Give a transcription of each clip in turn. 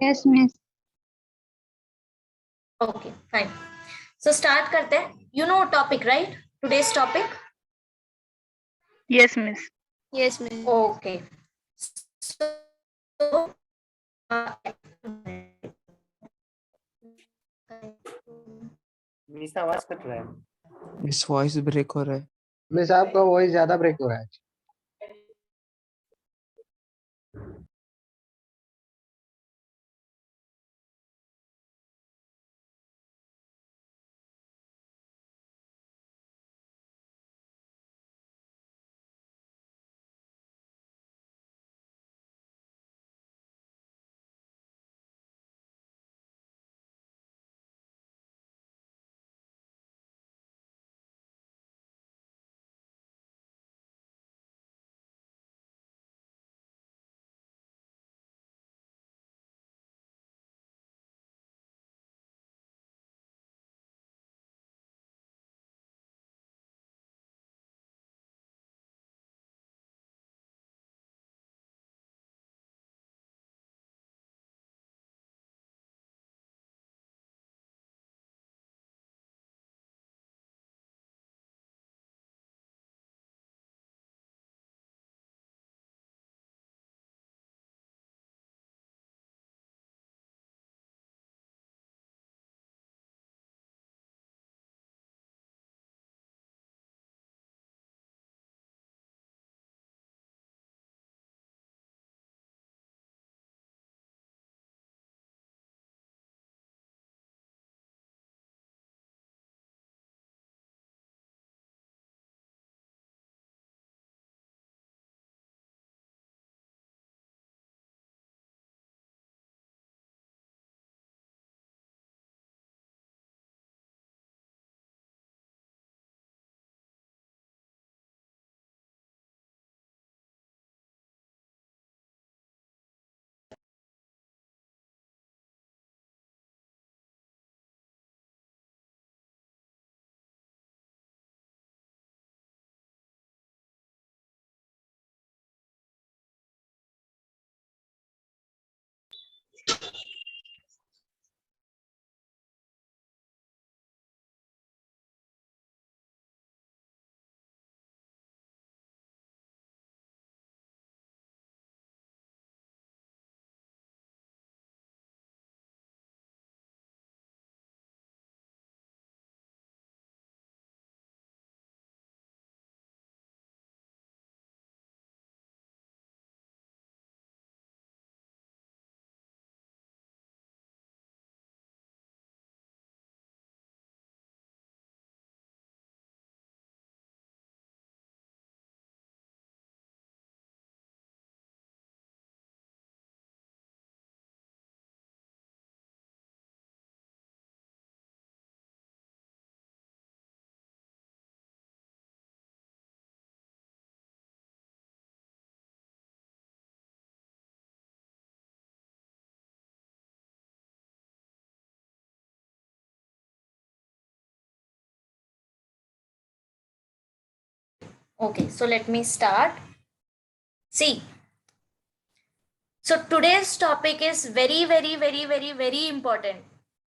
Yes miss. Okay fine. सो start करते हैं। You know topic right, today's topic? Yes miss. Yes miss. Okay so miss आवाज cut रहा है। Miss voice break हो रहा है। मिस आपका वॉइस ज्यादा ब्रेक हो रहा है। okay, so let me start. See, so today's topic is very very very very very important,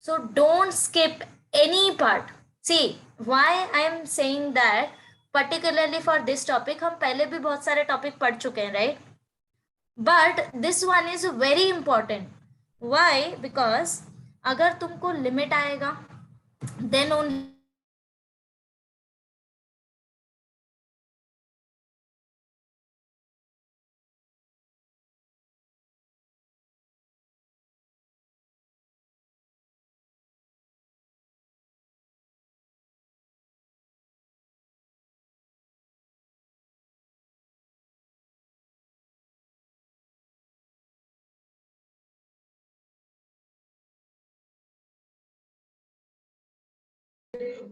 so don't skip any part. See, why I am saying that particularly for this topic, हम पहले भी बहुत सारे topic पढ़ चुके हैं right, but this one is very important. Why? Because अगर तुमको लिमिट आएगा देन ओनली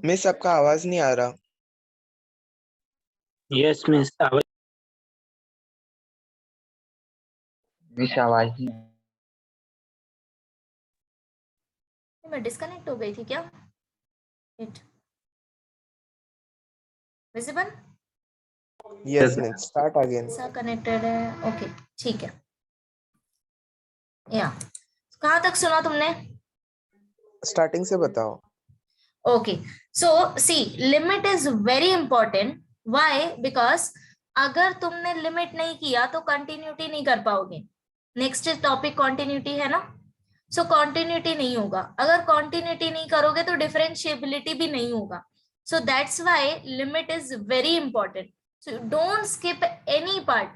मिस आपका आवाज नहीं आ रहा। यस मिस आवाज। मिस आवाज नहीं। मैं डिस्कनेक्ट हो गई थी क्या? It visible? Yes miss start again. ऐसा कनेक्टेड है, ओके ठीक है. या कहाँ तक सुना तुमने? स्टार्टिंग से बताओ। Okay, so see limit is very important. Why? Because अगर तुमने लिमिट नहीं किया तो कंटिन्यूटी नहीं कर पाओगे. नेक्स्ट टॉपिक कंटिन्यूटी है ना. सो कंटिन्यूटी नहीं होगा. अगर कंटिन्यूटी नहीं करोगे तो डिफरेंशिएबिलिटी भी नहीं होगा. सो that's why limit is very important. So don't skip any part.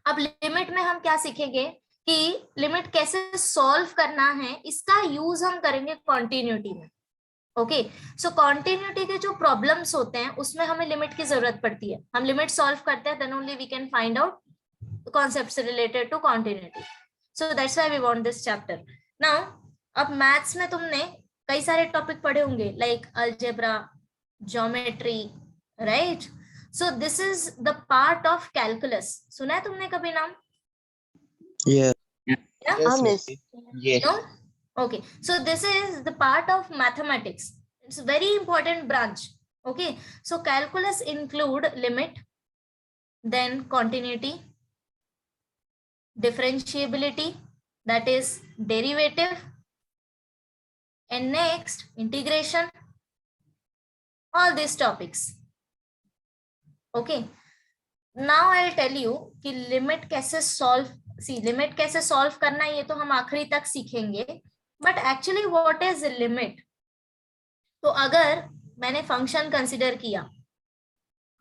अब लिमिट में हम क्या सीखेंगे कि लिमिट कैसे सॉल्व करना है, इसका यूज हम करेंगे कॉन्टिन्यूटी में. ओके, सो कॉन्टिन्यूटी के जो प्रॉब्लम्स होते हैं उसमें हमें लिमिट की जरूरत पड़ती है. हम लिमिट सॉल्व करते हैं, then only we can find out concepts related to continuity. So that's why we want this chapter. Now अब मैथ्स में तुमने कई सारे टॉपिक पढ़े होंगे like algebra, geometry, right. So this is the part of calculus. सुना है तुमने कभी नाम? Yes. Yeah? Yes, miss. Yes. No? Okay, so this is the part of mathematics. It's a very important branch. Okay, so calculus include limit, then continuity, differentiability, that is derivative, and next integration, all these topics. Okay, now I'll tell you कि limit कैसे solve. See, limit कैसे solve करना है ये तो हम आखिरी तक सीखेंगे. But actually what is limit? तो अगर मैंने फंक्शन कंसिडर किया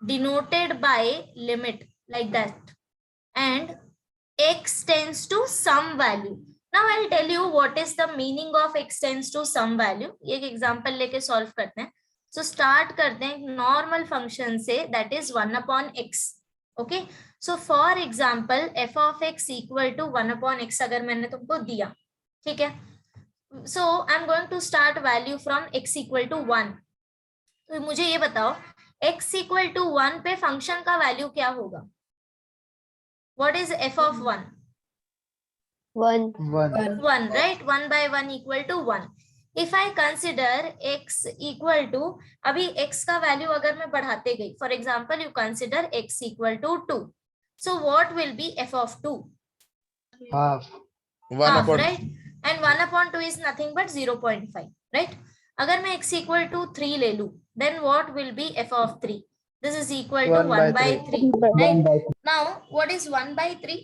denoted by limit like that and x tends to some value. Now I will tell you what is the meaning of x tends to some value. एक example लेके solve करते हैं. So start करते हैं normal function से, that is 1/x. Okay, so for example f of x equal to 1/x अगर मैंने तुमको दिया, ठीक है. So I'm going to start value from x equal to 1. तो मुझे ये बताओ x equal to 1 पे फंक्शन का वैल्यू क्या होगा? What is f of 1? 1. 1, right? 1/1 equal to 1. If I consider x equal to, अभी x का वैल्यू अगर मैं बढ़ाते गई, for example you consider x equal to 2. So what will be f of 2? Half. Half, right? And 1/2 is nothing but 0.5, right? अगर मैं x equal to 3 ले लूं, then what will be f of 3? This is equal to 1/3, right? Now, what is 1/3?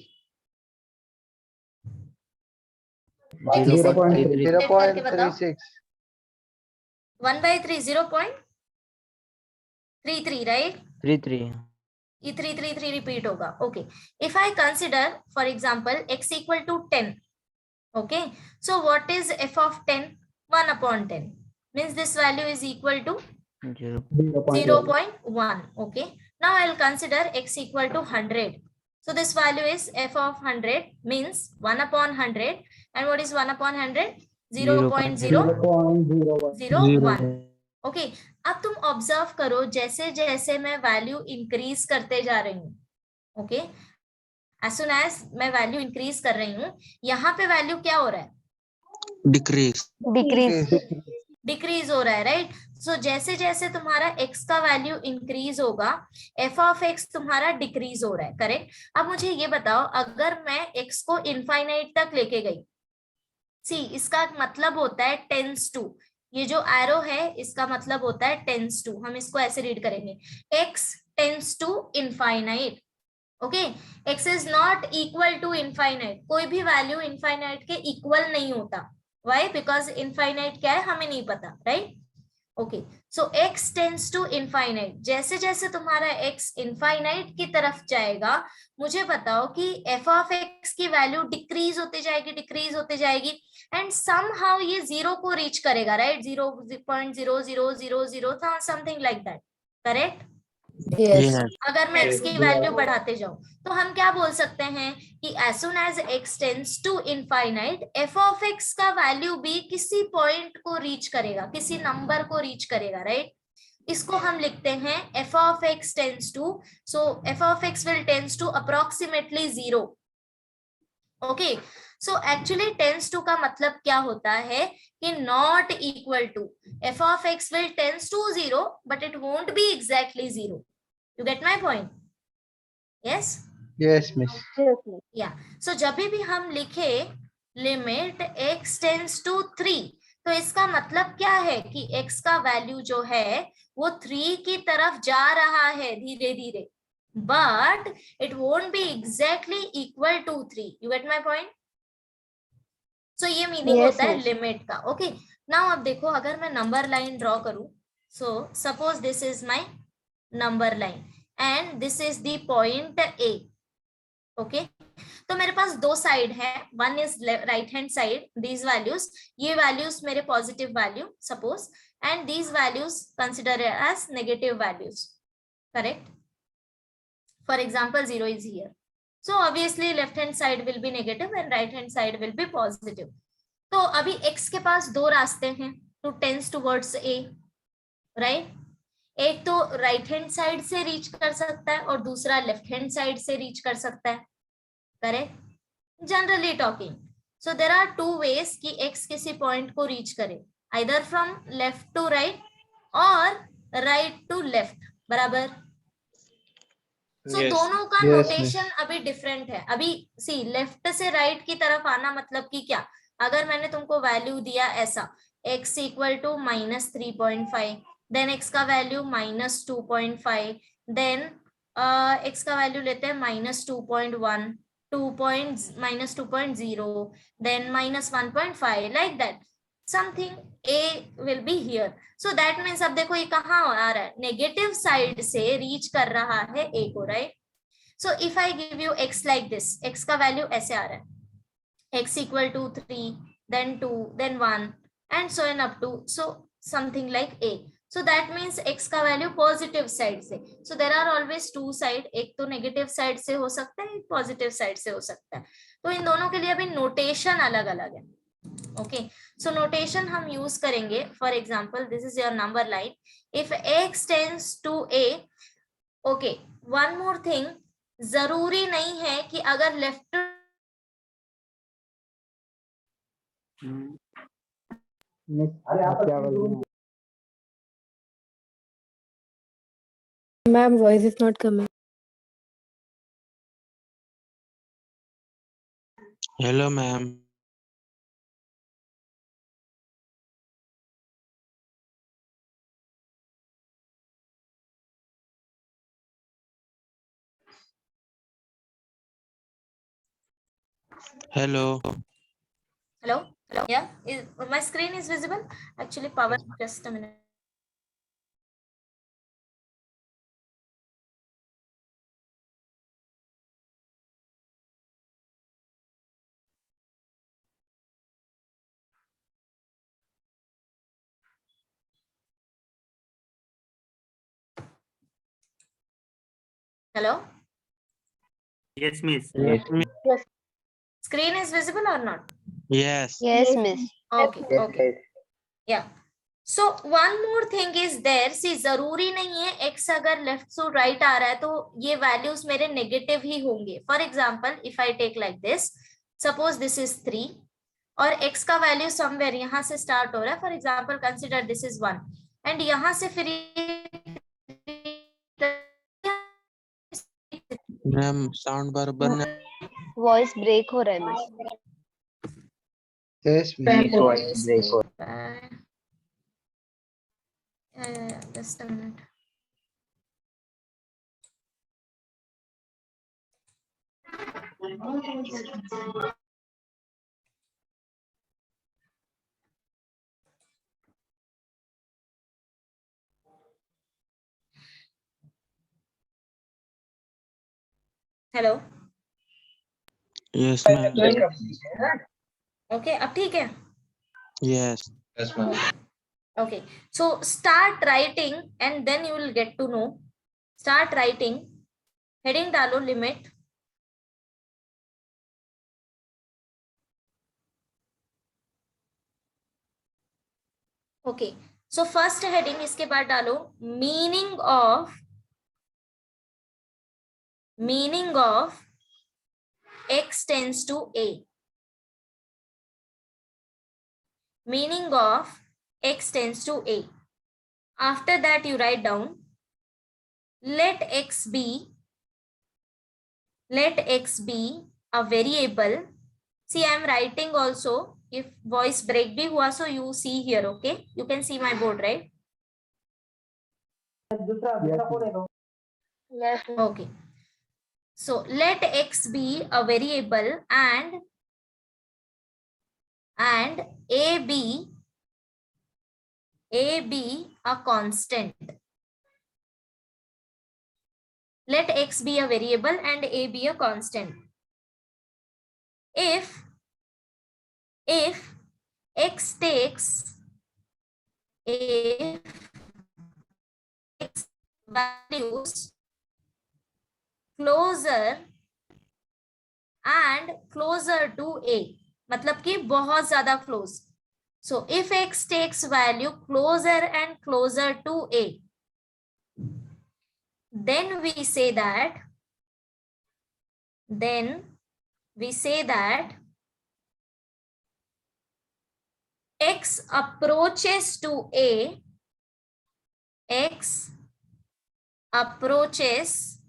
0.36. 1/3 0.33, right? 3 ये 3 repeat होगा. Okay, if I consider for example x equal to 10, okay, so what is f of 10? 1/10 means this value is equal to 0.1. Okay, now I'll consider x equal to 100. So this value is f of 100 means 1/100. And what is 1/100? 0.001. Okay, अब तुम observe करो जैसे जैसे मैं value increase करते जा रही हूँ. ओके, एज सुन एज मैं वैल्यू इंक्रीज कर रही हूँ, यहाँ पे वैल्यू क्या हो रहा है? डिक्रीज हो रहा है, राइट? सो जैसे जैसे तुम्हारा x का वैल्यू इंक्रीज होगा, f of x तुम्हारा डिक्रीज हो रहा है, करेक्ट? अब मुझे ये बताओ अगर मैं x को इनफाइनाइट तक लेके गई, सी इसका मतलब होता है टेंस टू. ये जो एरो है इसका मतलब होता है टेंस टू. हम इसको ऐसे रीड करेंगे, x tends to infinite. Okay, x is not equal to infinite. कोई भी वैल्यू इनफाइनाइट के इक्वल नहीं होता. व्हाई? बिकॉज इनफाइनाइट क्या है हमें नहीं पता, right? Okay, so x tends to infinite. जैसे जैसे तुम्हारा x इनफाइनाइट की तरफ जाएगा, मुझे बताओ कि f ऑफ x की वैल्यू डिक्रीज होती जाएगी एंड समहाउ ये 0 को रीच करेगा, राइट? 0.0000 था, something like that, correct? Yes. अगर मैं x की वैल्यू बढ़ाते जाऊं तो हम क्या बोल सकते हैं कि as soon as x tends to infinite, f of x का वैल्यू भी किसी पॉइंट को रीच करेगा, किसी नंबर को रीच करेगा, राइट? इसको हम लिखते हैं f of x tends to, so f of x will tends to approximately 0. Okay, so actually tends to का मतलब क्या होता है कि not equal to. f of x will tends to 0 but it won't be exactly 0. You get my point? Yes? Yes, miss. Yeah. So जब भी हम लिखे लिमिट x टेंड्स टू 3। तो इसका मतलब क्या है कि x का वैल्यू जो है वो 3 की तरफ जा रहा है धीरे धीरे, but it won't be exactly equal to 3। You get my point? So ये मीनिंग Yes, होता है miss. लिमिट का। ओके, नाउ अब देखो, अगर मैं नंबर लाइन ड्रॉ करूं, so suppose this is my number line and this is the point A. Okay, तो मेरे पास दो साइड है, one is right hand side, these values, ये वैल्यूज मेरे positive value suppose, and these values consider as negative values, correct? For example 0 is here, so obviously left hand side will be negative and right hand side will be positive. तो अभी x के पास दो रास्ते हैं to tends towards a, right? एक तो right hand side से reach कर सकता है और दूसरा लेफ्ट हैंड साइड से रीच कर सकता है, correct? Generally talking, so there are two ways कि x किसी पॉइंट को रीच करे, either from left to right और राइट टू लेफ्ट, बराबर? So Yes. दोनों का Yes, नोटेशन miss. अभी डिफरेंट है। अभी सी, लेफ्ट से राइट की तरफ आना मतलब कि क्या, अगर मैंने तुमको वैल्यू दिया ऐसा x equal to -3.5, then x का वैल्यू -2.5, देन x का वैल्यू लेते हैं -2.1, -2.0, then -1.5, like that something a will be here. So that means अब देखो ये कहाँ आ रहा है, नेगेटिव साइड से रीच कर रहा है a को, right? So if I give you x like this, x का वैल्यू ऐसे आ रहा है, x equal to 3, then 2, then 1, and so on up to so something like a. So that means x का value positive side से, so there are always two side, एक तो negative side से हो सकता है, एक पॉजिटिव साइड से हो सकता है। तो इन दोनों के लिए अभी नोटेशन अलग अलग है। ओके, सो नोटेशन हम यूज करेंगे, for example this is your number line, if x tends to a। Okay, one more thing, जरूरी नहीं है कि अगर left Ma'am, voice is not coming. Hello, ma'am. Hello. hello, yeah, is my screen is visible? Actually power, just a minute. Hello, Yes, miss. Yes. screen is visible or not? Yes. Yes, miss. Okay, Yes, okay, guys. yeah. So one more thing is there, see जरूरी नहीं है x अगर left से right आ रहा है तो ये values मेरे नेगेटिव ही होंगे। For example if I take like this, suppose this is 3 और x का वैल्यू समवेयर यहाँ से स्टार्ट हो रहा है, for example consider this is 1, and यहाँ से फिर मैम साउंड बराबर नहीं। Voice break हो रहा है miss. Yes, miss. just a minute. Hello, Yes, ma'am. Okay, अब ठीक है? Yes. Okay, so start writing and then you will get to know. Start writing, heading डालो limit, okay, so first heading, इसके बाद डालो meaning of x tends to a, meaning of x tends to a. After that you write down let x be a variable See, I am writing also. If voice break bhi hua, so you see here, okay? You can see my board, right? Yes. Okay. So let x be a variable and a be a constant. Let x be a variable and a be a constant. If x takes x values closer and closer to a, मतलब कि बहुत ज्यादा close. So if x takes value closer and closer to a, then we say that x approaches to a, x approaches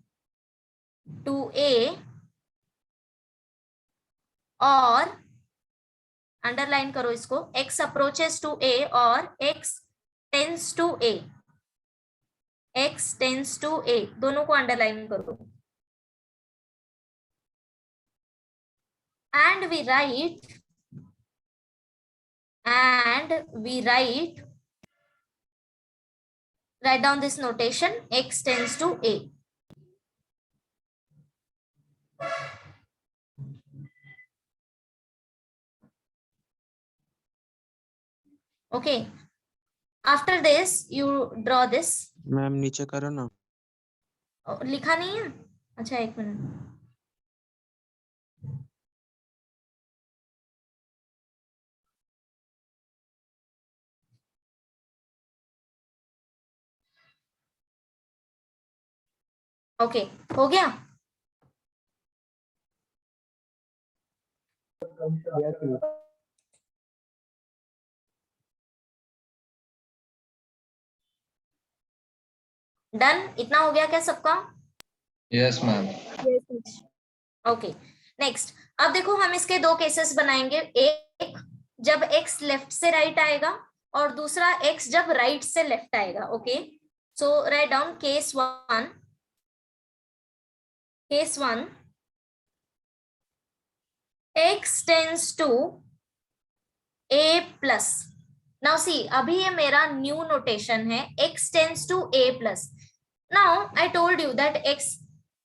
to a, और underline करो इसको, x approaches to a और x tends to a, x tends to a, दोनों को underline करो. And we write down this notation, x tends to a. Okay. After this, you draw this. Ma'am नीचे करो ना. लिखा नहीं है? अच्छा, एक मिनट. ओके, हो गया? डन? इतना हो गया क्या सबका? Yes, ma'am. Okay, next. अब देखो, हम इसके दो केसेस बनाएंगे. एक जब x लेफ्ट से राइट आएगा और दूसरा x जब राइट से लेफ्ट आएगा. Okay, so write down case one. x tends to a plus. Now see, अभी ये मेरा न्यू नोटेशन है, x tends to a plus. Now I told you that x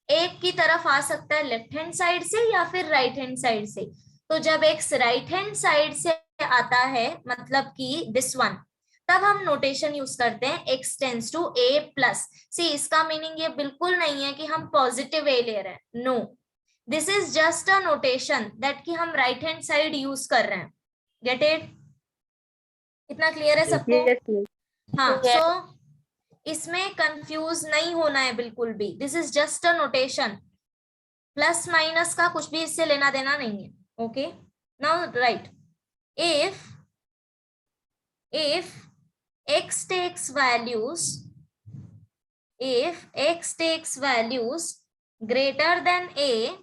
एक की तरफ आ सकता है लेफ्ट हैंड साइड से या फिर राइट हैंड साइड से. तो जब x राइट हैंड साइड से आता है, मतलब कि दिस वन, तब हम नोटेशन यूज करते हैं x tends to a plus. सी, इसका मीनिंग ये बिल्कुल नहीं है कि हम पॉजिटिव a ले रहे हैं. No, this is just a notation that कि हम राइट हैंड साइड यूज कर रहे हैं. Get it? इतना क्लियर है सबको? हाँ. सो इसमें कंफ्यूज नहीं होना है बिल्कुल भी. This is just a notation. Plus minus का कुछ भी इससे लेना देना नहीं है. Okay, now right. if x takes values greater than a,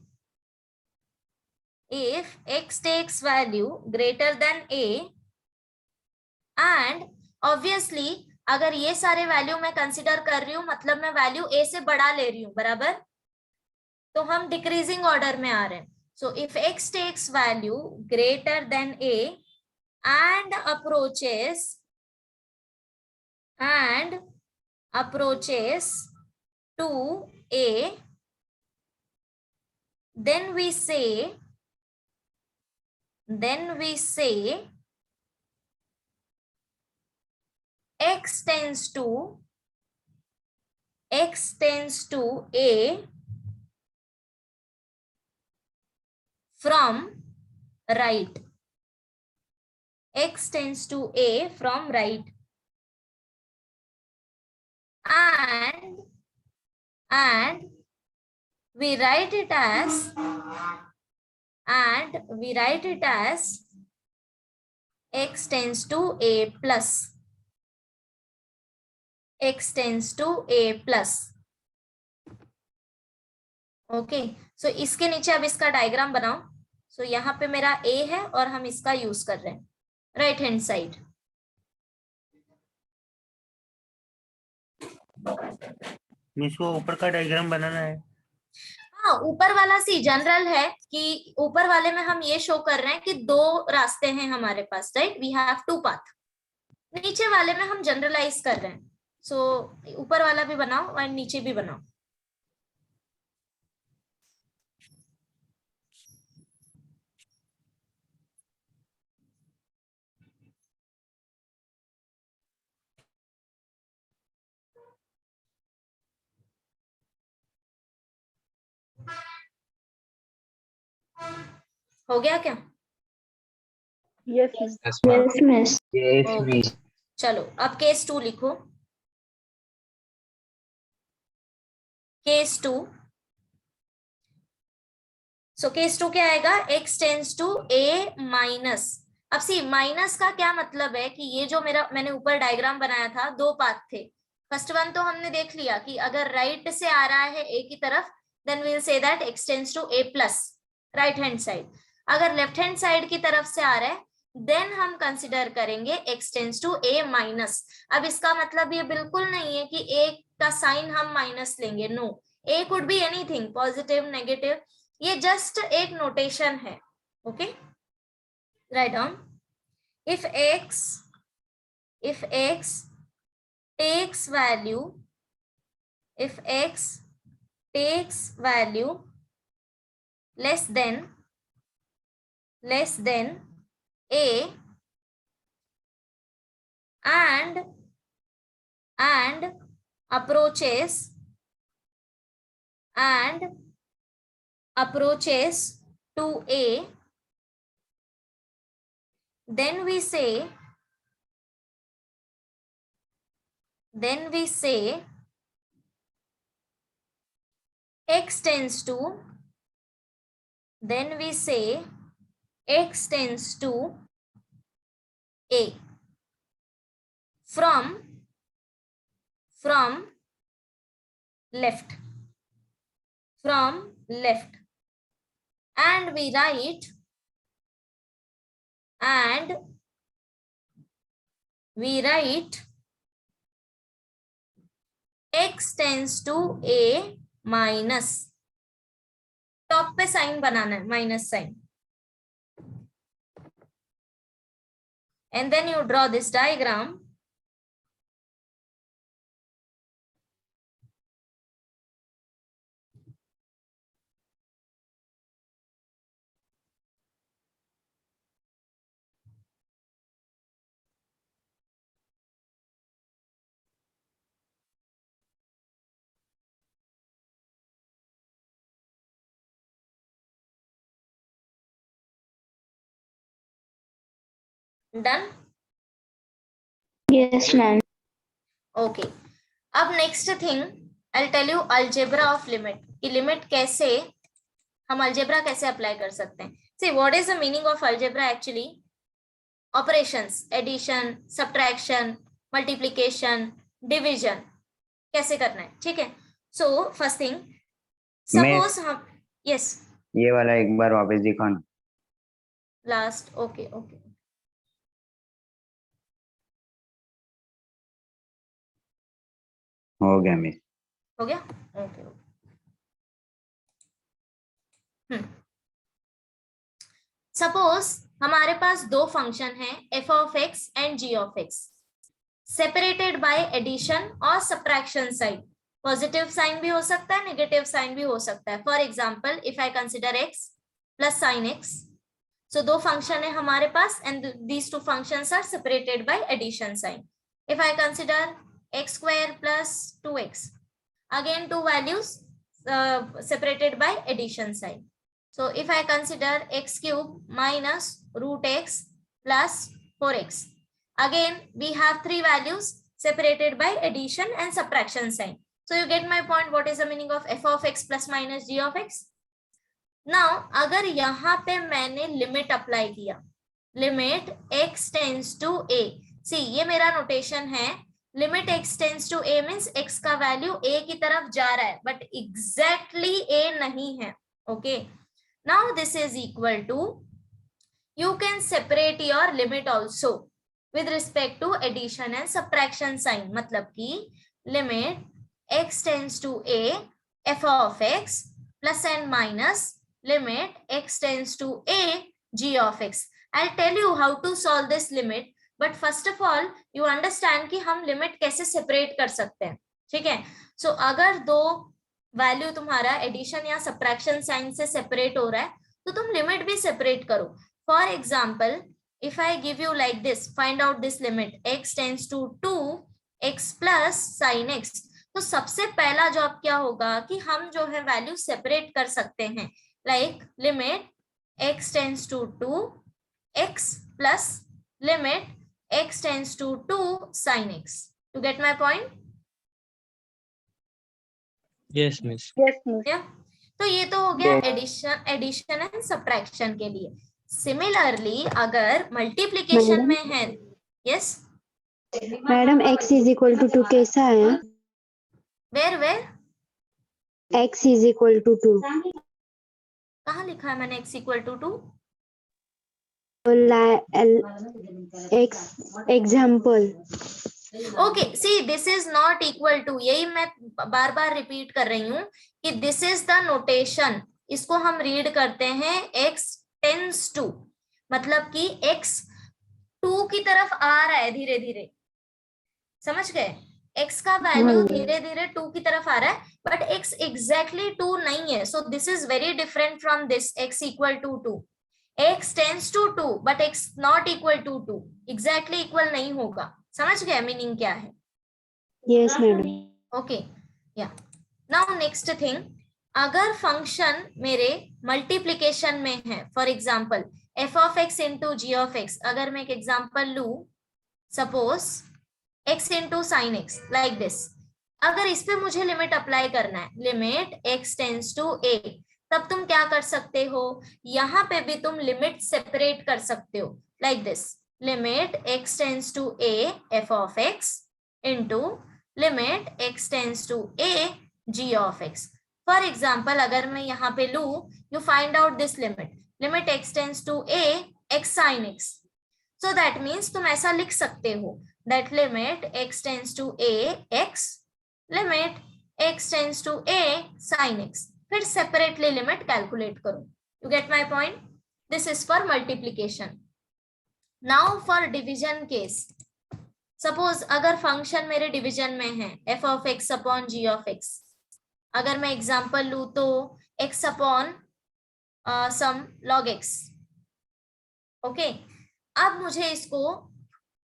if x takes value greater than a, and obviously अगर ये सारे वैल्यू मैं कंसिडर कर रही हूँ, मतलब मैं वैल्यू a से बड़ा ले रही हूँ, बराबर? तो हम डिक्रीजिंग ऑर्डर में आ रहे हैं. So if x takes value greater than a and approaches to a, then we say x tends to a from right. X tends to a from right. And we write it as x tends to a plus. X tends to a plus. Okay, so इसके नीचे अब इसका diagram बनाओ. सो यहाँ पे मेरा a है और हम इसका यूज कर रहे हैं राइट हैंड साइड। मिस वो ऊपर का डायग्राम बनाना है। हाँ, ऊपर वाला सी जनरल है कि ऊपर वाले में हम ये शो कर रहे हैं कि 2 रास्ते हैं हमारे पास, राइट, वी हैव 2 पाथ। नीचे वाले में हम जनरलाइज कर रहे हैं, सो ऊपर वाला भी बनाओ और नीचे भी बनाओ। हो गया क्या? Yes, miss. Yes, ma'am. miss. Okay, चलो अब केस 2 लिखो। केस 2, सो केस 2 क्या आएगा? x tends to a minus. अब सी माइनस का क्या मतलब है कि ये जो मैंने ऊपर डायग्राम बनाया था, 2 पाथ थे। फर्स्ट वन तो हमने देख लिया कि अगर राइट से आ रहा है a की तरफ, then we will say that x tends to a plus right hand side. अगर लेफ्ट हैंड साइड की तरफ से आ रहा है, देन हम कंसिडर करेंगे x tends to a minus. अब इसका मतलब ये बिल्कुल नहीं है कि a का साइन हम माइनस लेंगे, no, a could be anything, positive, negative, ये जस्ट एक नोटेशन है। Okay, right down, if x takes value, if x takes value less than a and approaches to a, then we say x tends to a from left, and we write x tends to a minus. Top पे sign बनाना है, minus sign, and then you draw this diagram. Done? Yes, ma'am. Okay. अब next thing I tell you algebra of limit, कि limit कैसे हम algebra कैसे apply कर सकते हैं। See what is the meaning of algebra? Actually operations, addition, subtraction, multiplication, division कैसे करना है, ठीक है। सो फर्स्ट थिंग, सपोज हम, यस, ये वाला एक बार वापस दिखाओ ना। लास्ट, ओके ओके, हो गया मिस। हो गया, ओके ओके। सपोज हमारे पास 2 फंक्शन हैं f of x and g of x, separated by addition और सब्ट्रैक्शन साइन। पॉजिटिव साइन भी हो सकता है, नेगेटिव साइन भी हो सकता है। For example, if I consider x plus sign x, so 2 function है हमारे पास and these 2 functions are separated by addition sign. If I consider x square plus 2x, again 2 values separated by addition sign. So if I consider x cube minus root x plus 4x, again we have 3 values separated by addition and subtraction sign. So you get my point, what is the meaning of f of x plus minus g of x? Now अगर यहाँ पे मैंने limit apply किया, limit x tends to a, see ये मेरा notation है, limit x tends to a means x का value a की तरफ जा रहा है, बट एग्जैक्टली a नहीं है। Okay, Now this is equal to, you can separate your limit also with respect to addition and subtraction sign. मतलब कि limit x tends to a f of x plus and minus limit x tends to a g of x. I'll tell you how to solve this limit, but first of all you understand कि हम limit कैसे separate कर सकते हैं. ठीक है. So अगर दो वैल्यू तुम्हारा एडिशन या सब्ट्रैक्शन साइन से सेपरेट हो रहा है तो तुम लिमिट भी सेपरेट करो. For example, if I give you like this, find out this limit x tends to 2x plus sign x. तो सबसे पहला जॉब क्या होगा कि हम जो है वैल्यू सेपरेट कर सकते हैं. Like limit x tends to 2x plus limit x tends to 2 sine x. You get my point? Yes, miss. Yes, miss. तो ये तो हो गया एडिशन एंड सब्ट्रैक्शन के लिए. सिमिलरली अगर मल्टीप्लिकेशन में है, yes madam x is equal to 2 कैसा है? Where x is equal to 2 कहाँ लिखा है मैंने x equal to 2? Example. Okay, see this is not equal to. यही मैं बार बार रिपीट कर रही हूँ कि दिस इज द नोटेशन. इसको हम रीड करते हैं x टेंड्स टू, मतलब कि x 2 की तरफ आ रहा है धीरे धीरे. समझ गए? x का वैल्यू धीरे धीरे 2 की तरफ आ रहा है, बट x एग्जैक्टली 2 नहीं है. So this is very different from this x equal to 2. x tends to 2 but x not equal to 2. Exactly equal नहीं होगा. समझ गए मीनिंग क्या है? Yes madam. ओके, या नाउ नेक्स्ट थिंग, अगर फंक्शन मेरे मल्टीप्लिकेशन में है, for example f of x into g of x. अगर मैं एक एग्जांपल लू, suppose x into sin x like this. अगर इस पे मुझे लिमिट अप्लाई करना है, limit x tends to a, तब तुम क्या कर सकते हो, यहाँ पे भी तुम लिमिट सेपरेट कर सकते हो like this. limit x tends to a f of x into limit x tends to a g of x. For example, अगर मैं यहाँ पे लू, you find out this limit, limit x tends to a x sin x. So that means तुम ऐसा लिख सकते हो that limit x tends to a x, limit x tends to a sin x. फिर separately limit calculate करो. You get my point? This is for multiplication. Now for division case, suppose अगर function मेरे division में है f of x upon g of x. अगर मैं example लू तो x upon some log x. Okay, अब मुझे इसको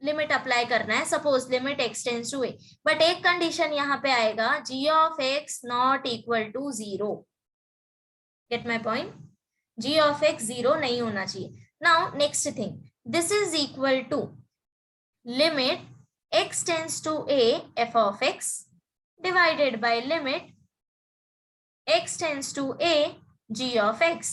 लिमिट अप्लाई करना है, suppose limit x tends to a, but एक कंडीशन यहाँ पे आएगा, g of x not equal to 0. Get my point? g of x 0 नहीं होना चाहिए. Now next thing, this is equal to limit x tends to a f of x divided by limit x tends to a g of x.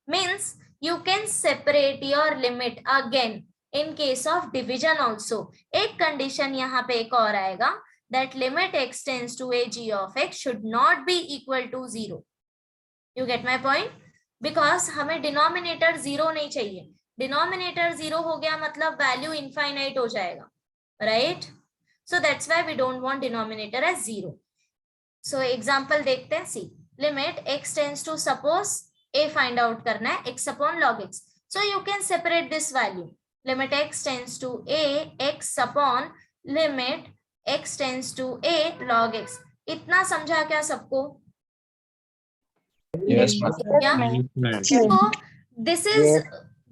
Means you can separate your limit again in case of division also. एक condition यहाँ पे एक और आएगा, that limit x tends to a g of x should not be equal to 0. You get my point? Because हमें denominator 0 नहीं चाहिए. Denominator 0 हो गया मतलब वैल्यू इनफाइनाइट हो जाएगा, right? So that's why we don't want denominator as 0. So example देखते हैं. See limit x tends to, suppose a find out करना है x upon log x. So you can separate this value, limit x tends to a x upon limit x tends to a log x. इतना समझा क्या सबको? Yes, ma'am. So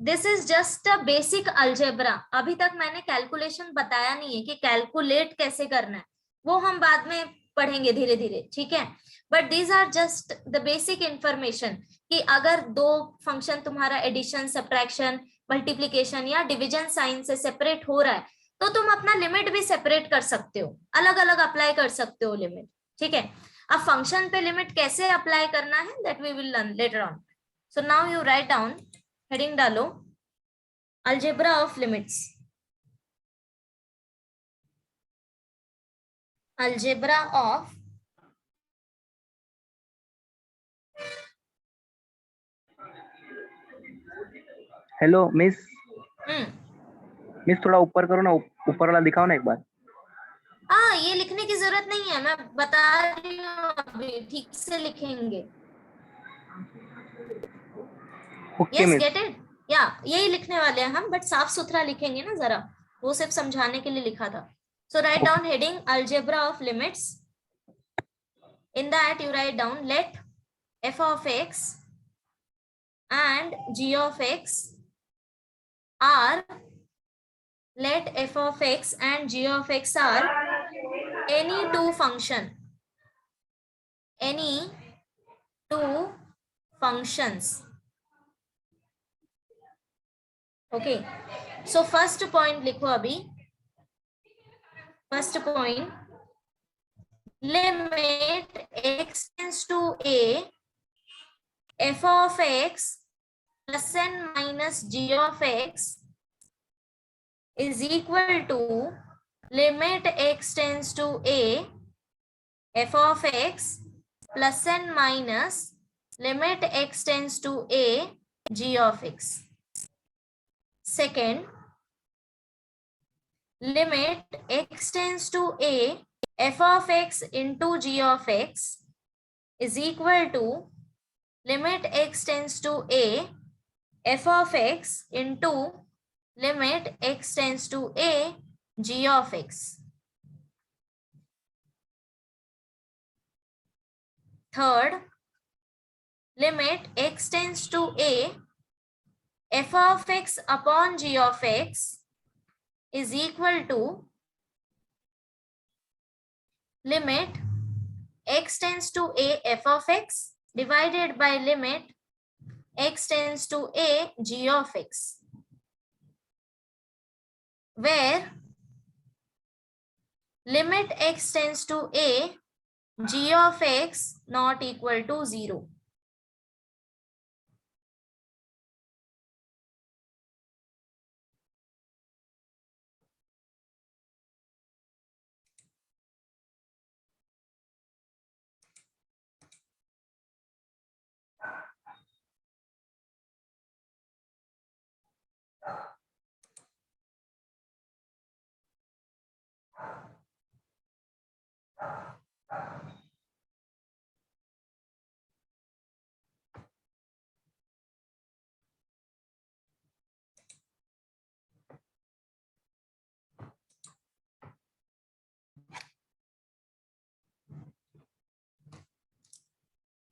this is just a basic algebra. अभी तक मैंने calculation बताया नहीं है कि कैलकुलेट कैसे करना है, वो हम बाद में पढ़ेंगे धीरे धीरे, ठीक है? But these are just the basic information कि अगर दो फंक्शन तुम्हारा एडिशन, सब्ट्रैक्शन, मल्टीप्लिकेशन या डिवीजन साइन से सेपरेट हो रहा है तो तुम अपना लिमिट भी सेपरेट कर सकते हो, अलग अलग अप्लाई कर सकते हो लिमिट, ठीक है? अब फंक्शन पे लिमिट कैसे अप्लाई करना है that we will learn later on. So now you write down, heading डालो, algebra of limits. Algebra of hello miss, hmm थोड़ा ऊपर करो ना, ऊपर वाला दिखाओ ना एक बार। हाँ, ये लिखने की जरूरत नहीं है, मैं बता रही हूँ, अभी ठीक से लिखेंगे। Okay yes, miss. Get it. या यही लिखने वाले हैं हम, बट साफ सुथरा लिखेंगे ना जरा, वो सिर्फ समझाने के लिए लिखा था। So write down heading algebra of limits. In that you write down let f of x and g of x are, let f of x and g of x are any two functions. Okay, so first point लिखो अभी। First point, limit x tends to a, f of x plus n minus g of x is equal to limit x tends to a, f of x plus n minus limit x tends to a, g of x. Second, limit x tends to a, f of x into g of x is equal to limit x tends to a, f of x into limit x tends to a, g of x. Third, limit x tends to a, f of x upon g of x is equal to limit x tends to a, f of x divided by limit x tends to a, g of x, where limit x tends to a, g of x not equal to 0.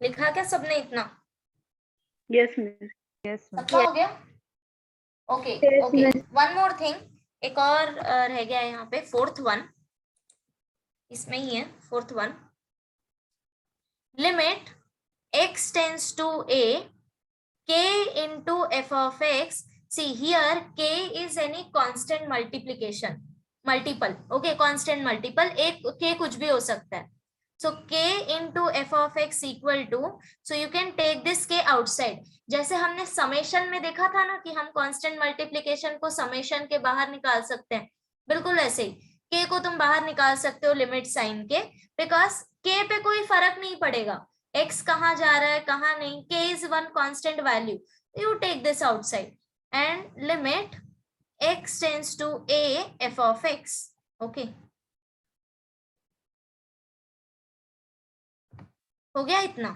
लिखा क्या सबने इतना? Yes, miss. Yes, miss. सबका हो गया? Okay Yes, okay, miss. One more thing, एक और रह गया यहाँ पे, फोर्थ वन, इसमें ही है fourth one. Limit x tends to a, k into f of x. See here, k is any constant multiple, okay, constant multiple, एक k कुछ भी हो सकता है. So k into f of x equal to, so you can take this k outside. जैसे हमने summation में देखा था ना कि हम कांस्टेंट मल्टीप्लिकेशन को समेशन के बाहर निकाल सकते हैं, बिल्कुल ऐसे ही k को तुम बाहर निकाल सकते हो लिमिट साइन के, बिकॉज k पे कोई फर्क नहीं पड़ेगा, x कहाँ जा रहा है कहाँ नहीं, k is one constant value, you take this outside and limit x tends to a, f of x. Okay, हो गया इतना?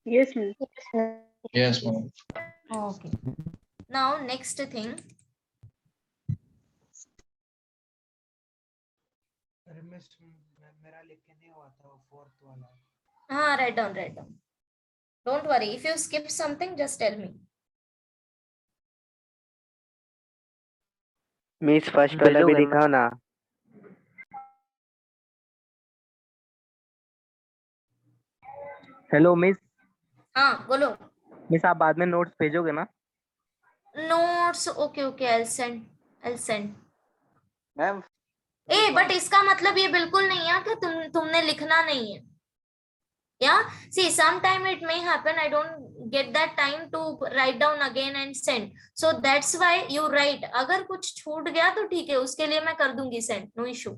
Yes, miss. Yes, ma'am. Okay, now next thing, मेरा लिख के नहीं हुआ था वो फोर्थ वाला। हाँ, write down, don't worry, if you skip something just tell me. Miss first वाला भी दिखाओ ना। हेलो मिस, हाँ बोलो। मिस आप बाद में नोट्स भेजोगे ना? Notes, okay, I'll send. Ma'am but इसका मतलब ये बिल्कुल नहीं है कि तुमने लिखना नहीं है. Yeah, see, sometime it may happen, I don't get that time to write down again and send, so that's why you write. अगर कुछ छूट गया तो ठीक है, उसके लिए मैं कर दूंगी send, no issue.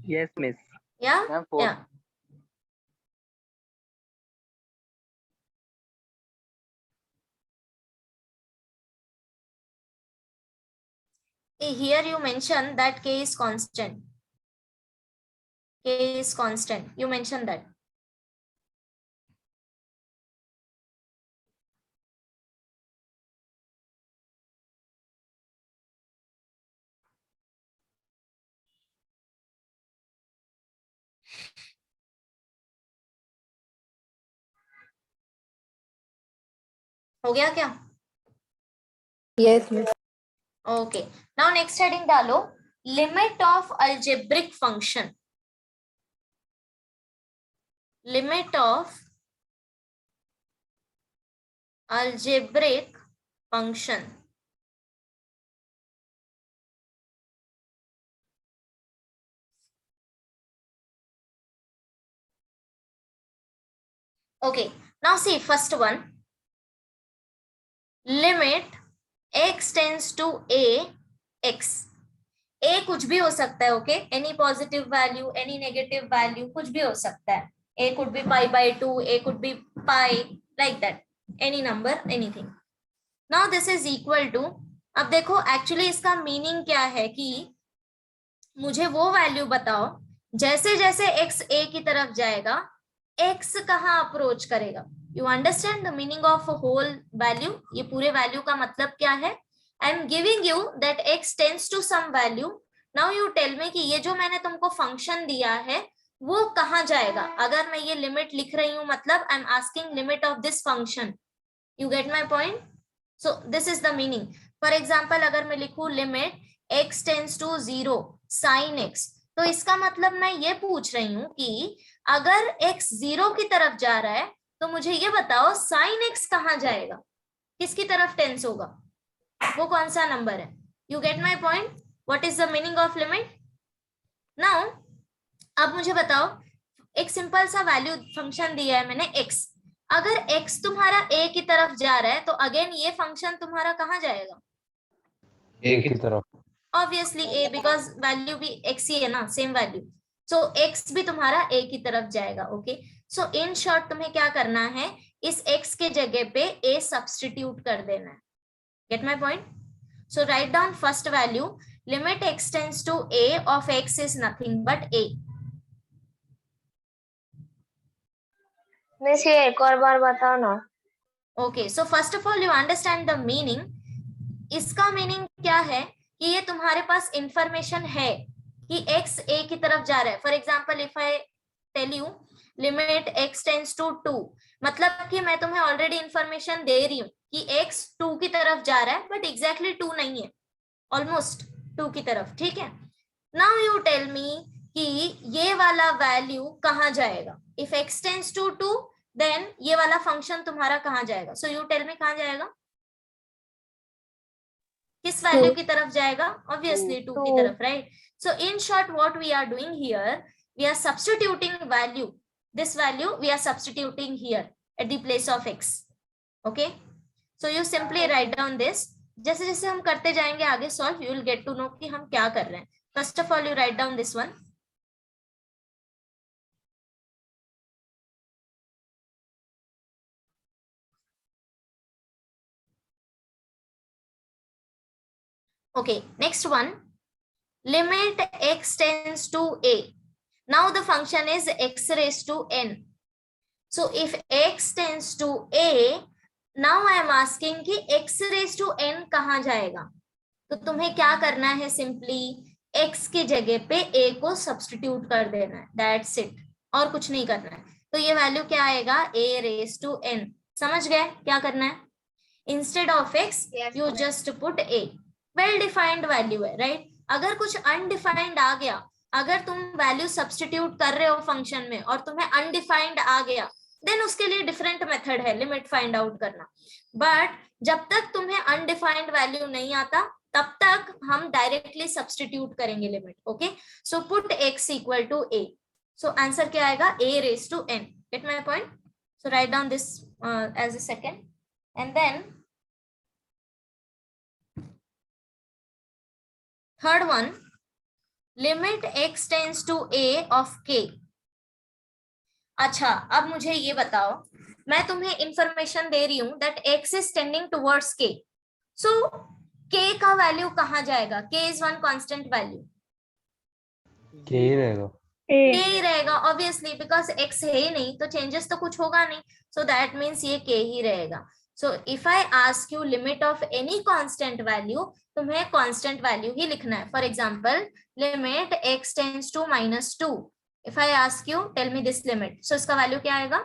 Yes miss. Yeah. Here you mention that k is constant. K is constant. You mentioned that. हो गया क्या? Yes, miss. Okay. Now next heading डालो limit of algebraic function. Limit of algebraic function. Okay. Now see first one. Limit x tends to a x. a कुछ भी हो सकता है. Okay, any positive value, any negative value, कुछ भी हो सकता है. a could be pi by 2, a could be pi, like that, any number, anything. Now this is equal to, अब देखो एक्चुअली इसका मीनिंग क्या है कि मुझे वो वैल्यू बताओ जैसे जैसे x a की तरफ जाएगा x कहाँ अप्रोच करेगा. You understand the meaning of whole value. ये पूरे वैल्यू का मतलब क्या है? I am giving you that x tends to some value. Now you tell me कि ये जो मैंने तुमको फंक्शन दिया है वो कहाँ जाएगा. अगर मैं ये लिमिट लिख रही हूँ मतलब I am asking limit of this function. You get my point? So this is the meaning. For example अगर मैं लिखूं limit x tends to 0 sin x, तो इसका मतलब मैं ये पूछ रही हूँ कि अगर x 0 की तरफ जा रहा है तो मुझे ये बताओ sin x कहाँ जाएगा, किसकी तरफ टेंस होगा, वो कौन सा नंबर है. You get my point? What is the meaning of limit? Now अब मुझे बताओ एक सिंपल सा वैल्यू फंक्शन दिया है मैंने x. अगर x तुम्हारा a की तरफ जा रहा है तो अगेन ये फंक्शन तुम्हारा कहाँ जाएगा? A की तरफ. ऑब्वियसली a, बिकॉज वैल्यू भी x ही है ना, सेम वैल्यू. सो x भी तुम्हारा a की तरफ जाएगा. ओके, सो इन शॉर्ट तुम्हें क्या करना है, इस x के जगह पे a सब्स्टिट्यूट कर देना है. Get my point? So write down first value limit x tends to a of x is nothing but a. Miss ये एक और बार बताओ ना. Okay, so first of all you understand the meaning. इसका मीनिंग क्या है कि ये तुम्हारे पास इंफॉर्मेशन है कि x a की तरफ जा रहा है. For example if I tell you limit x tends to 2, मतलब कि मैं तुम्हें ऑलरेडी इंफॉर्मेशन दे रही हूँ कि x 2 की तरफ जा रहा है बट एग्जैक्टली 2 नहीं है, ऑलमोस्ट 2 की तरफ. ठीक है, नाउ यू टेल मी कि ये वाला वैल्यू कहाँ जाएगा. If x tends to 2 then ये वाला फंक्शन तुम्हारा कहाँ जाएगा. सो यू टेल मी कहाँ जाएगा, किस वैल्यू की तरफ जाएगा? ऑब्वियसली 2 की तरफ, right. So in short what we are doing here, we are substituting value, this value we are substituting here at the place of x. Okay, so you simply write down this. जैसे जैसे हम करते जाएंगे आगे solve, you will get to know कि हम क्या कर रहे हैं. First of all you write down this one. Okay, next one, limit x tends to a. Now the function is x raised to n. So if x tends to a, now I am asking कि x raised to n कहाँ जाएगा. तो तुम्हें क्या करना है, simply x की जगह पे a को सब्स्टिट्यूट कर देना है, that's it, और कुछ नहीं करना है. तो ये वैल्यू क्या आएगा, a raised to n. समझ गए क्या करना है? Instead of x you just put a. Well defined value है, राइट. अगर कुछ अनडिफाइंड आ गया, अगर तुम वैल्यू सब्स्टिट्यूट कर रहे हो फंक्शन में और तुम्हें अनडिफाइंड आ गया, देन उसके लिए डिफरेंट मेथड है लिमिट फाइंड आउट करना. बट जब तक तुम्हें अनडिफाइंड वैल्यू नहीं आता तब तक हम डायरेक्टली सब्स्टिट्यूट करेंगे limit. Okay, so put x equal to a. So answer क्या आएगा, a raise to n. Get my point? So write down this as a second and then third one, limit x tends to a of k. अच्छा, अब मुझे ये बताओ, मैं तुम्हें information दे रही हूं that x is tending towards k. So k का वैल्यू कहाँ जाएगा? k is one constant value, के ही रहेगा। k ही रहेगा ऑब्वियसली, बिकॉज x है ही नहीं तो चेंजेस तो कुछ होगा नहीं, सो दैट मीन्स ये k ही रहेगा. So if I ask you limit of any constant value, तुम्हें कांस्टेंट वैल्यू ही लिखना है. For example limit x tends to -2. If I ask you tell me this limit, so इसका value क्या आएगा?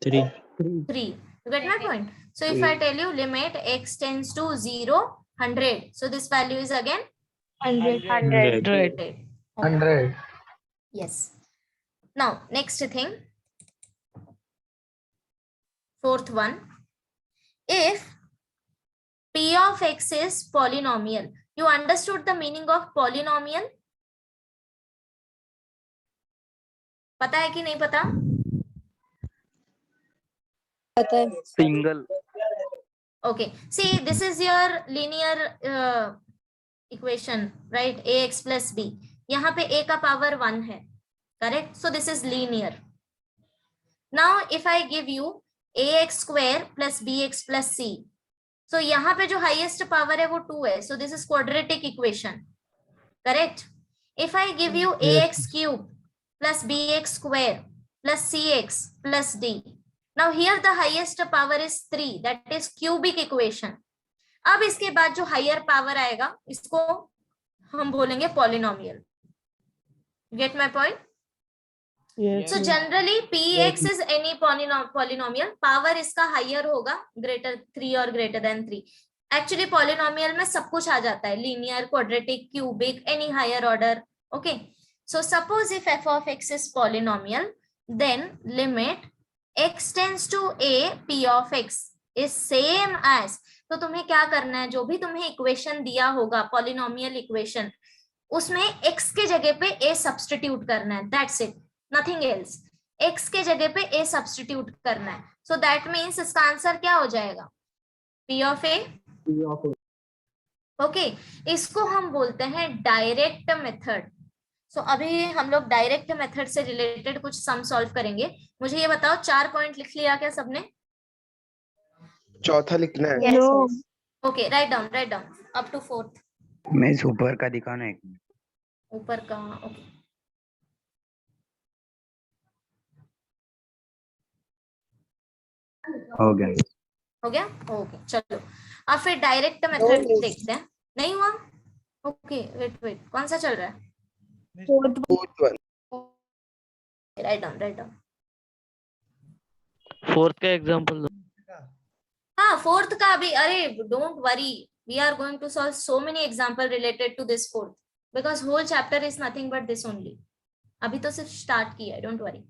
3. You get my point? So if I tell you limit x tends to 0, 100, so this value is again 100. 100. Yes. Now next thing, fourth one, if p of x is polynomial, you understood the meaning of polynomial? पता है कि नहीं पता? पता है. Single. Okay, see, this is your linear equation, right? ax plus b. यहाँ पे a का power 1 है, correct? So this is linear. Now if I give you ax square plus bx plus c, so यहाँ पे जो highest power है वो 2 है, so this is quadratic equation, correct? If I give you ax cube plus bx square plus cx plus d, now here the highest power is 3, that is cubic equation. अब इसके बाद जो higher power आएगा इसको हम बोलेंगे polynomial. Get my point? Yes. So generally px is any polynomial, power इसका higher होगा, greater 3 or greater than 3. Actually polynomial में सब कुछ आ जाता है, linear, quadratic, cubic, any higher order. Okay. So suppose if f of x is polynomial, then limit x tends to a p of x is same as, तो तुम्हें क्या करना है, जो भी तुम्हें इक्वेशन दिया होगा पॉलिनोमियल इक्वेशन, उसमें x के जगह पे a सब्स्टिट्यूट करना है, that's it, nothing else. x के जगह पे a सब्स्टिट्यूट करना है, सो दैट मीन्स इसका आंसर क्या हो जाएगा? p of a. ओके, इसको हम बोलते हैं डायरेक्ट मेथड. सो अभी हम लोग डायरेक्ट मेथड से रिलेटेड कुछ सम सॉल्व करेंगे. मुझे ये बताओ, 4 पॉइंट लिख लिया क्या सबने? चौथा लिखना है. Yes, yes. Okay, right down up to 4th. Miss ऊपर का दिखाना एक मिनट. ऊपर का, ओके. हो गया. ओके, चलो अब फिर डायरेक्ट मेथड देखते हैं. नहीं हुआ? ओके, वेट, कौन सा चल रहा है? Fourth one. Write down. Fourth का एग्जांपल दो. हाँ, 4th का भी. अरे don't worry, we are going to solve so many example related to this 4th, because whole chapter is nothing but this only. अभी तो सिर्फ स्टार्ट किया है, don't worry.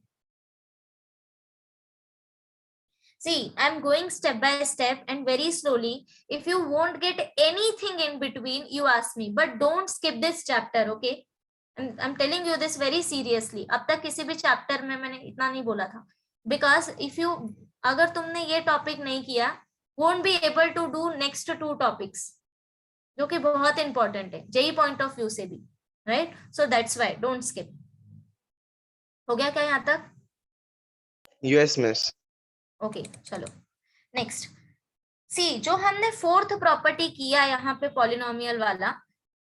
See, I'm going step by step and very slowly. If you won't get anything in between, you ask me, but don't skip this chapter, okay? I'm telling you this very seriously. अब तक किसी भी chapter में मैंने इतना नहीं बोला था, because if you, अगर तुमने ये टॉपिक नहीं किया, won't be able to do next 2 topics, जो कि बहुत इंपॉर्टेंट है जेई पॉइंट ऑफ व्यू से भी, right? So that's why don't skip. हो गया क्या यहाँ तक? Yes miss. ओके, चलो नेक्स्ट. सी, जो हमने 4th प्रॉपर्टी किया यहाँ पे पॉलिनोमियल वाला,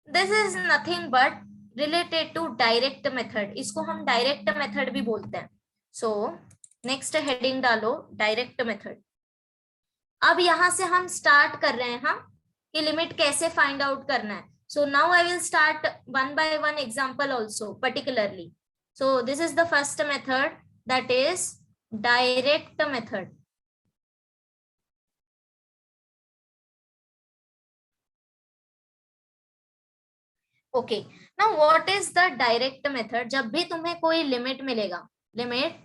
this is nothing but related to direct method. इसको हम डायरेक्ट मेथड भी बोलते हैं. सो नेक्स्ट हेडिंग डालो, डायरेक्ट मेथड. अब यहाँ से हम स्टार्ट कर रहे हैं हाँ, कि लिमिट कैसे फाइंड आउट करना है. So now I will start 1 by 1 example also particularly. So this is the first method, that is direct method. Okay, now what is the direct method? जब भी तुम्हें कोई लिमिट मिलेगा, limit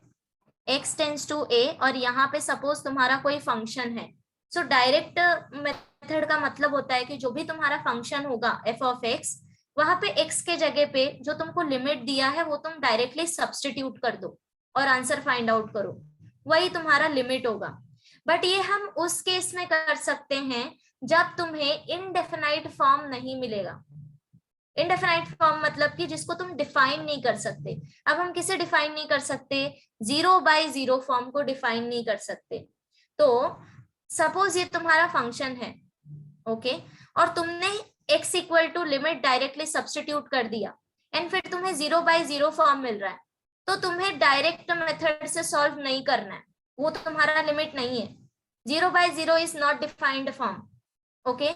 x tends to a, और यहाँ पे suppose तुम्हारा कोई फंक्शन है, सो डायरेक्ट मेथड का मतलब होता है कि जो भी तुम्हारा फंक्शन होगा f of x, वहां पे x के जगह पे जो तुमको लिमिट दिया है वो तुम डायरेक्टली सब्स्टिट्यूट कर दो और आंसर फाइंड आउट करो, वही तुम्हारा लिमिट होगा. बट ये हम उस केस में कर सकते हैं जब तुम्हें इनडेफिनाइट फॉर्म नहीं मिलेगा. इनडेफिनाइट फॉर्म मतलब कि जिसको तुम डिफाइन नहीं कर सकते. अब हम किसे डिफाइन नहीं कर सकते? 0 by 0 फॉर्म को डिफाइन नहीं कर सकते. तो सपोज ये तुम्हारा फंक्शन है, ओके, और तुमने x equal to limit directly substitute कर दिया एंड फिर तुम्हें 0/0 फॉर्म मिल रहा है, तो तुम्हें डायरेक्ट मेथड से सॉल्व नहीं करना है, वो तुम्हारा लिमिट नहीं है। 0/0 is not defined form, okay.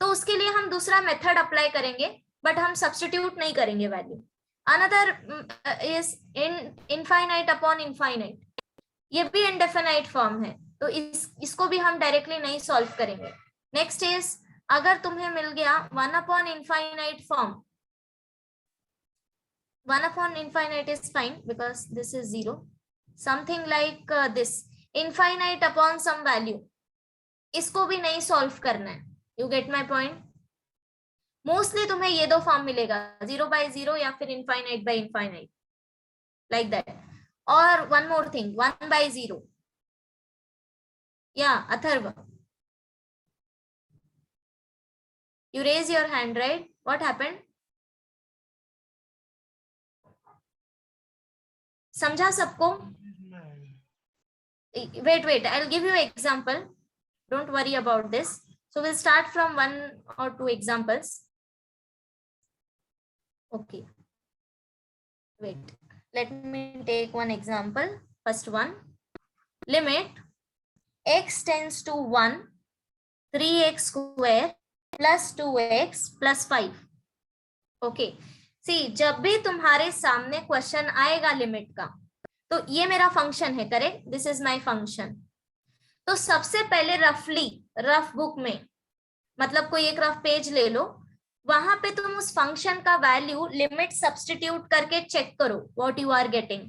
तो उसके लिए हम दूसरा मेथड अप्लाई करेंगे, बट हम सब्स्टिट्यूट नहीं करेंगे value. Another is infinite upon infinite, ये भी इनडेफिनाइट फॉर्म है, तो इसको भी हम डायरेक्टली नहीं सॉल्व करेंगे। नेक्स्ट इज, अगर तुम्हें मिल गया 1 upon infinite form, 1 upon infinite is fine because this is 0. Something like this, infinite upon some value, इसको भी नहीं सॉल्व करना है। You get my point? Mostly तुम्हें ये दो फॉर्म मिलेगा, 0/0 या फिर infinite by infinite, like that. और one more thing, 1/0. Yeah, Atharva, you raise your hand, right? What happened? समझा सबको? Wait, I'll give you example. Don't worry about this. So we'll start from 1 or 2 examples. Okay. Wait, let me take one example. First one, limit x tends to 1, 3x square plus 2x plus 5. Okay. सी, जब भी तुम्हारे सामने question आएगा limit का, तो ये मेरा function है, correct? This is my function. तो सबसे पहले रफ बुक में, मतलब कोई एक रफ पेज ले लो, वहां पे तुम उस फंक्शन का वैल्यू लिमिट सब्स्टिट्यूट करके चेक करो what you are getting.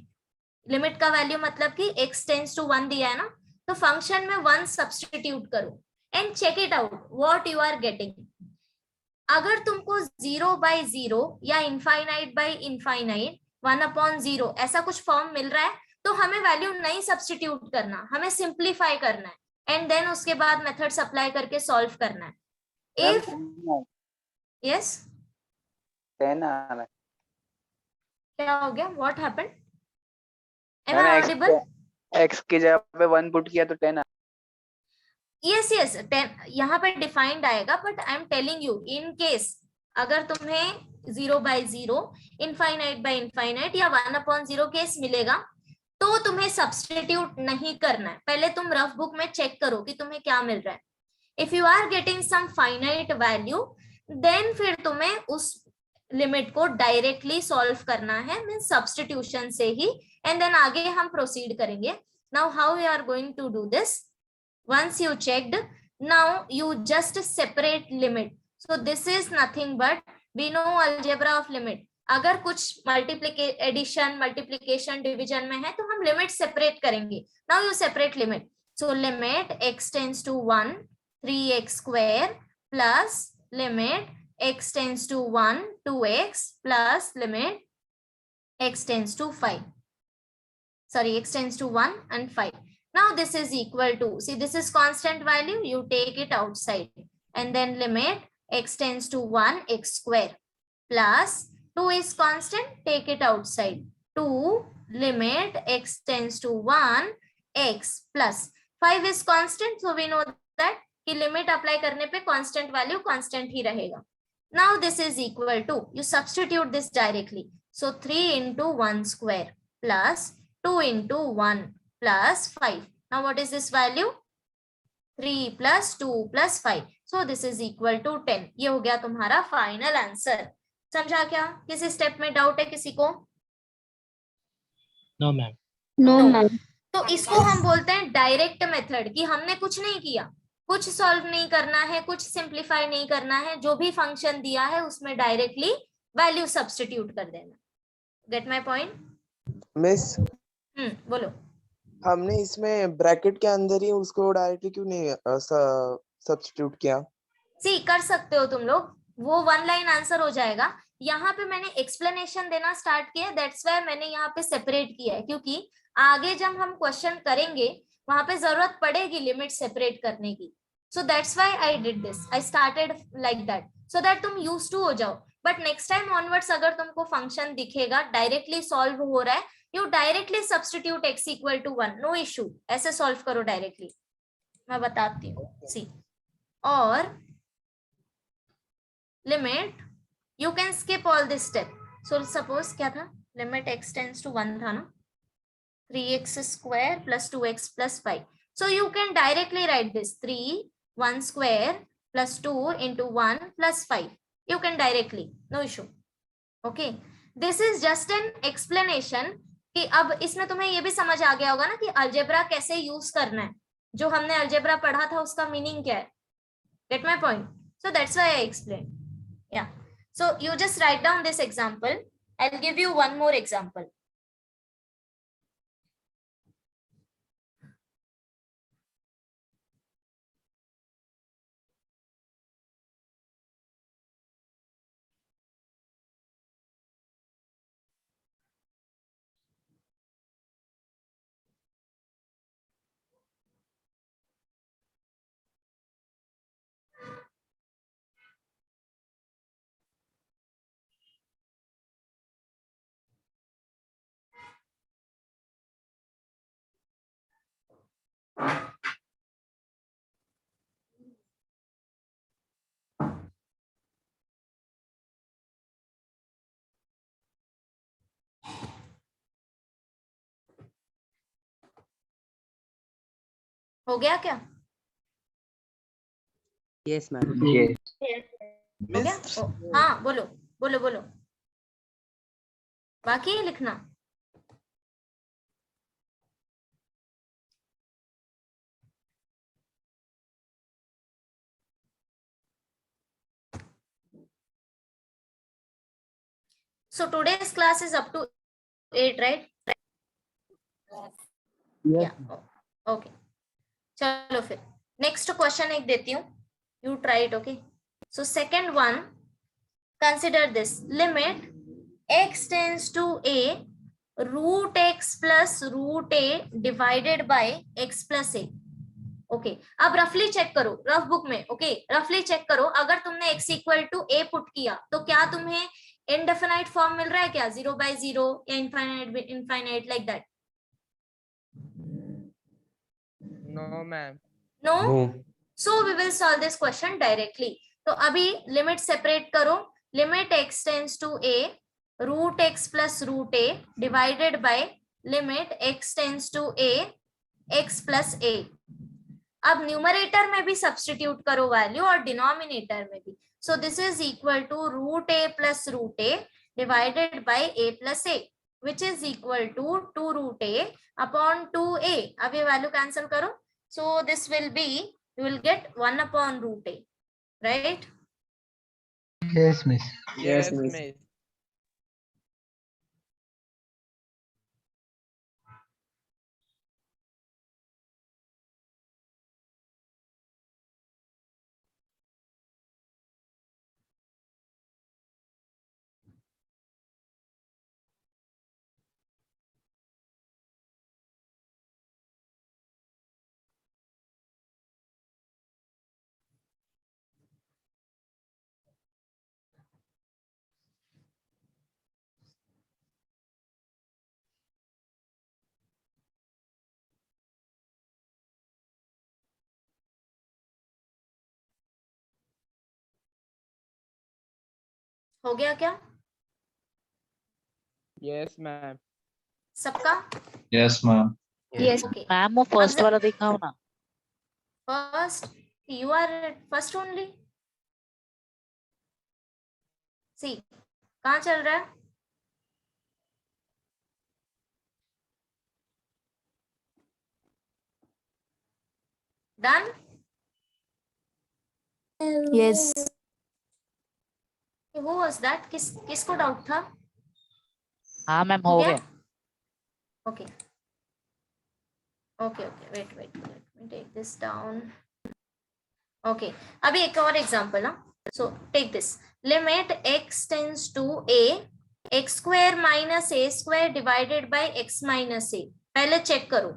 Limit का वैल्यू मतलब कि x टेंड्स टू 1 दिया है ना, तो फंक्शन में 1 सब्स्टिट्यूट करो and check it out what you are getting. अगर तुमको 0/0 या इनफाइनाइट बाय इनफाइनाइट, 1/0 ऐसा कुछ फॉर्म मिल रहा है, तो हमें वैल्यू नहीं सब्स्टिट्यूट करना, हमें सिंप्लीफाई करना है एंड देन उसके बाद मेथड्स अप्लाई करके सॉल्व करना है। इफ यस 10 आ रहा है। क्या हो गया? What happened? Am I audible? x की जगह पे 1 पुट किया तो 10 आ। यस 10 यहाँ पे डिफाइंड आएगा, but I am telling you in case अगर तुम्हें 0/0, इनफाइनाइट बाय इनफाइनाइट या 1/0 केस मिलेगा, तो तुम्हें सब्स्टिट्यूट नहीं करना है। पहले तुम रफ बुक में चेक करो कि तुम्हें क्या मिल रहा है। If you are getting some finite value, then फिर तुम्हें उस लिमिट को डायरेक्टली सॉल्व करना है, मीन सब्स्टिट्यूशन से ही, एंड देन आगे हम प्रोसीड करेंगे। Now how we are going to do this? Once you checked, now you just separate limit. So this is nothing but, we know algebra of limit. अगर कुछ addition, multiplication, division में है, तो हम limit separate करेंगे। Now you separate limit. So limit x tends to 1, 3x square plus limit x tends to 1, 2x plus limit x tends to 5. Sorry, x tends to 1 and 5. Now this is equal to, see this is constant value, you take it outside, and then limit x tends to 1 x square plus 2 is constant, take it outside, 2 limit x tends to 1 x plus 5 is constant, so we know that कि limit apply करने पे constant value constant ही रहेगा। Now this is equal to, you substitute this directly, so 3 into 1 square plus 2 into 1 plus 5. Now what is this value? 3 plus 2 plus 5. So this is equal to 10. ये हो गया तुम्हारा final answer. समझा क्या? किसी step में doubt है किसी को? No ma'am. No ma'am. तो इसको हम बोलते हैं डायरेक्ट मेथड, कि हमने कुछ नहीं किया, कुछ सॉल्व नहीं करना है, कुछ सिंप्लीफाई नहीं करना है, जो भी फंक्शन दिया है उसमें डायरेक्टली वैल्यू सब्स्टिट्यूट कर देना। Gate my point? मिस, बोलो। हमने इसमें ब्रैकेट के अंदर ही उसको डायरेक्टली क्यों नहीं सब्स्टिट्यूट किया? सी, कर सकते हो तुम लोग, वो 1 लाइन आंसर हो जाएगा। यहाँ पे मैंने एक्सप्लेनेशन देना स्टार्ट किया, दैट्स व्हाई मैंने यहाँ पे सेपरेट किया है, क्योंकि आगे जब हम क्वेश्चन करेंगे वहां पे जरूरत पड़ेगी लिमिट सेपरेट करने की। सो that's why I did this, I started like that, so that तुम यूज्ड टू हो जाओ। बट नेक्स्ट टाइम ऑनवर्ड्स अगर तुमको फंक्शन दिखेगा डायरेक्टली सॉल्व हो रहा है, you directly substitute x equal to 1, no issue, ऐसे सॉल्व करो डायरेक्टली। मैं बताती हूँ, सी। और limit you can skip all this step. So suppose क्या था, लिमिट x टेंड्स टू 1 था ना, 3x square plus 2x plus 5. So you can directly write this 3 1 square plus 2 into 1 plus 5. You can directly, no issue. Okay, this is just an explanation कि अब इसमें तुम्हें ये भी समझ आ गया होगा ना कि अलजेब्रा कैसे यूज करना है. जो हमने अलजेब्रा पढ़ा था उसका मीनिंग क्या है. Get my point? So that's why I explained. Yeah. So you just write down this example. I'll give you one more example. हो गया क्या? Yes ma'am. हो गया? हाँ बोलो बोलो बोलो. बाकी है लिखना. So today's class is up to 8, right? Yes. Yeah. Okay. चलो फिर नेक्स्ट क्वेश्चन एक देती हूँ. You try it, okay? So second one, consider this. Limit x tends to a root x plus root a divided by x plus a. Okay, अब रफली check करो rough book में. Okay, रफली check करो. अगर तुमने x equal to a put किया तो क्या तुम्हें इनडेफिनाइट फॉर्म मिल रहा है क्या? 0/0 या infinite infinite like that? No ma'am. No. So we will solve this question directly. तो अभी लिमिट सेपरेट करो. Limit x tends to a root x plus root a divided by limit x tends to a x plus a. अब numerator में भी substitute करो value और denominator में भी. So this is equal to root a plus root a divided by a plus a which is equal to 2 root a upon 2a. अब ये value cancel करो. So this will be, you will get 1 upon root a, right? Yes, miss. Yes, miss. हो गया क्या Yes, ma'am. सबका? Yes, ma'am. Yes, Okay. Ma'am वो first वाला दिखाओ ना. First, you are first only. See, कहाँ चल रहा है? Done? Yes. Who was that? किसको डाउट था? हाँ मैम हो गया. Okay. Okay. Wait. Let me take this down. Okay. अभी एक और एग्जांपल ना. So take this. Limit x tends to a x square minus a square divided by x minus a. पहले चेक करो.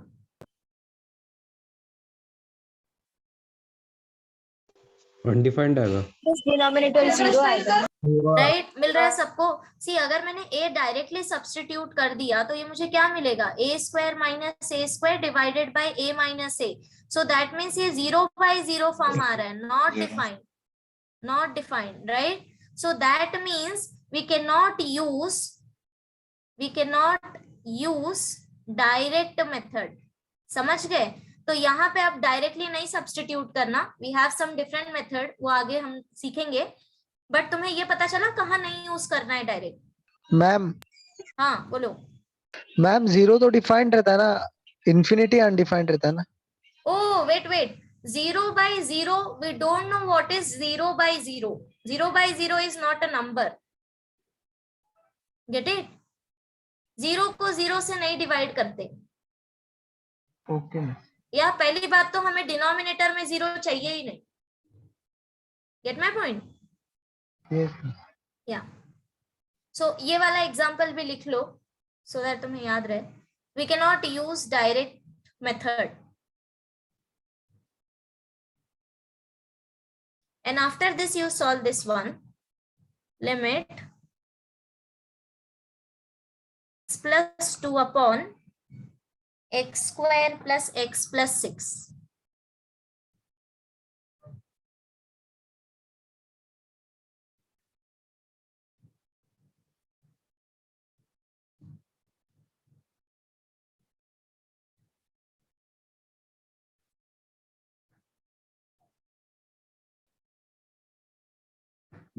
अनडिफाइंड आएगा. Denominator 0 आएगा. Right, मिल रहा है सबको. सी, अगर मैंने a डायरेक्टली सब्स्टिट्यूट कर दिया तो ये मुझे क्या मिलेगा? a square minus a square divided by a minus a. So that means ये 0/0 फॉर्म आ रहा है, not defined, right. So that means we cannot use direct method. समझ गए? तो यहाँ पे आप डायरेक्टली नहीं सब्स्टिट्यूट करना, we have some different method, वो आगे हम सीखेंगे, बट तुम्हें ये पता चला कहाँ नहीं यूज करना है डायरेक्ट। मैम हाँ बोलो। मैम जीरो तो डिफाइंड रहता है ना, इन्फिनिटी अनडिफाइंड रहता है ना। Oh, wait. 0 by 0, we don't know what is 0 by 0. 0 by 0 is not a number. Get it? 0 को 0 से नहीं डिवाइड करते। ओके। या पहली बात तो हमें डिनोमिनेटर में 0 चाहिए ही नहीं। Get my point? यस। या सो ये वाला एग्जांपल भी लिख लो so that तुम्हें याद रहे। We cannot use direct method. And after this you solve this one. Limit x plus 2 upon x square plus x plus 6.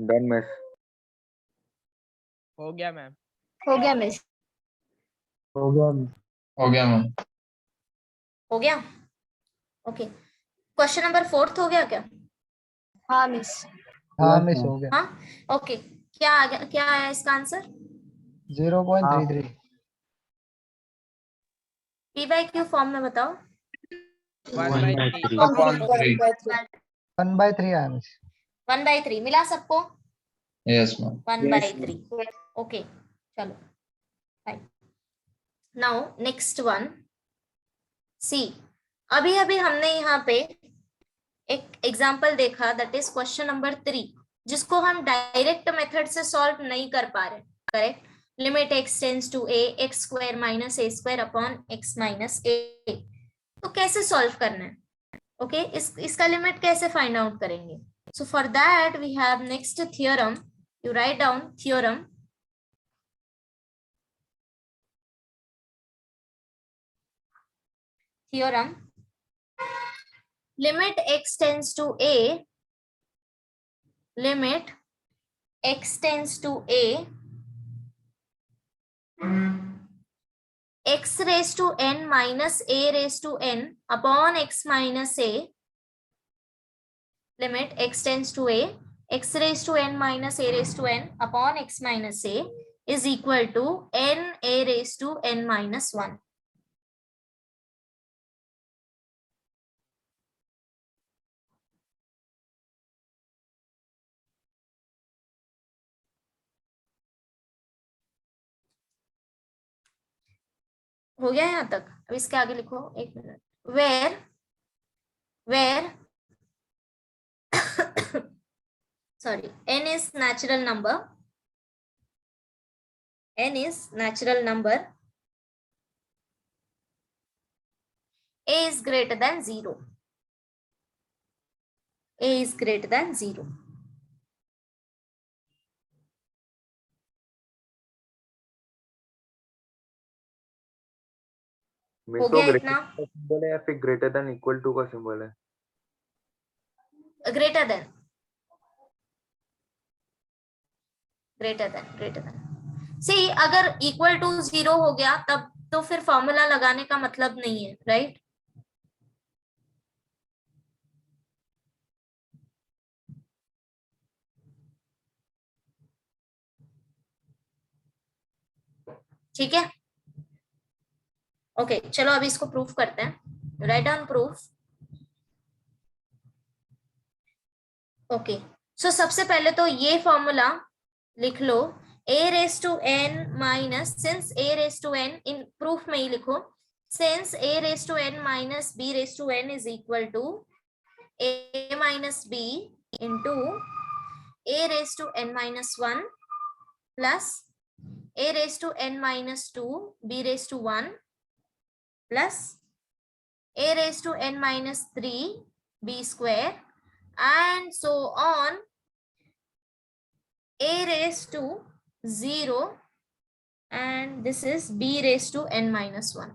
Done miss. हो गया मैम। हो गया मिस। हो गया मैम। हो गया? ओके। क्वेश्चन नंबर 4 हो गया क्या? हाँ मिस। हाँ मिस हो गया। हाँ ओके। क्या आ गया, क्या आया इसका आंसर? 0.33। PYQ फॉर्म में बताओ। 1/3। 1/3 आया मिस। 1/3 मिला सबको? Yes ma'am. 1/3 ओके चलो फाइन। नाउ नेक्स्ट वन सी। अभी हमने यहाँ पे एक एग्जांपल देखा, दैट इज क्वेश्चन नंबर 3, जिसको हम डायरेक्ट मेथड से सॉल्व नहीं कर पा रहे। Correct? Limit x tends to a x square minus a square upon x minus a। तो कैसे सॉल्व करना है? ओके इसका लिमिट कैसे फाइंड आउट करेंगे? So for that we have next theorem. You write down theorem. Theorem. Limit x tends to a. Limit x tends to a. X raised to n minus a raised to n upon x minus a. Limit x tends to a, x raised to n minus a raised to n upon x minus a is equal to n a raised to n minus 1. हो गया यहाँ तक? अब इसके आगे लिखो, एक minute. where sorry, n is natural number. N is natural number. A is greater than 0. A is greater than 0. हो गया इतना? सिंबल है या फिर ग्रेटर देन इक्वल टू का सिंबल है? Greater than. सी अगर इक्वल टू 0 हो गया तब तो फिर फॉर्मूला लगाने का मतलब नहीं है, राइट? ठीक है ओके चलो अभी इसको प्रूफ करते हैं। Write down proof. Okay so सबसे पहले तो ये फॉर्मूला लिख लो, a raised to n minus, since a raised to n, in proof में ही लिखो, since a raised to n minus b raised to n is equal to a minus b into a raised to n minus 1 plus a raised to n minus 2 b raised to 1 plus a raised to n minus 3 b square and so on a raised to 0 and this is b raised to n minus 1.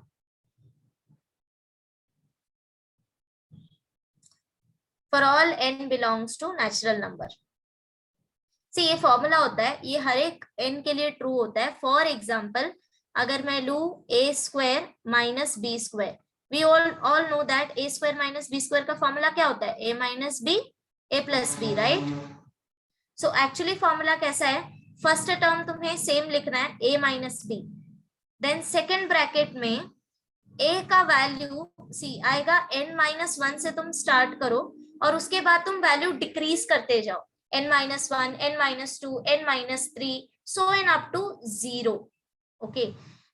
For all n belongs to natural number. See, ये formula होता है, ये हर एक n के लिए true होता है. For example अगर मैं लू a square minus b square, we all know that a square minus b square का फॉर्मूला क्या होता है? a minus b a plus b, right? So actually formula कैसा है? फर्स्ट टर्म तुम्हें सेम लिखना है a minus b, then second bracket में a का वैल्यू सी आएगा n माइनस 1 से तुम स्टार्ट करो और उसके बाद तुम वैल्यू डिक्रीज करते जाओ, n minus 1, n minus 2, n minus 3, so on up to 0. Okay,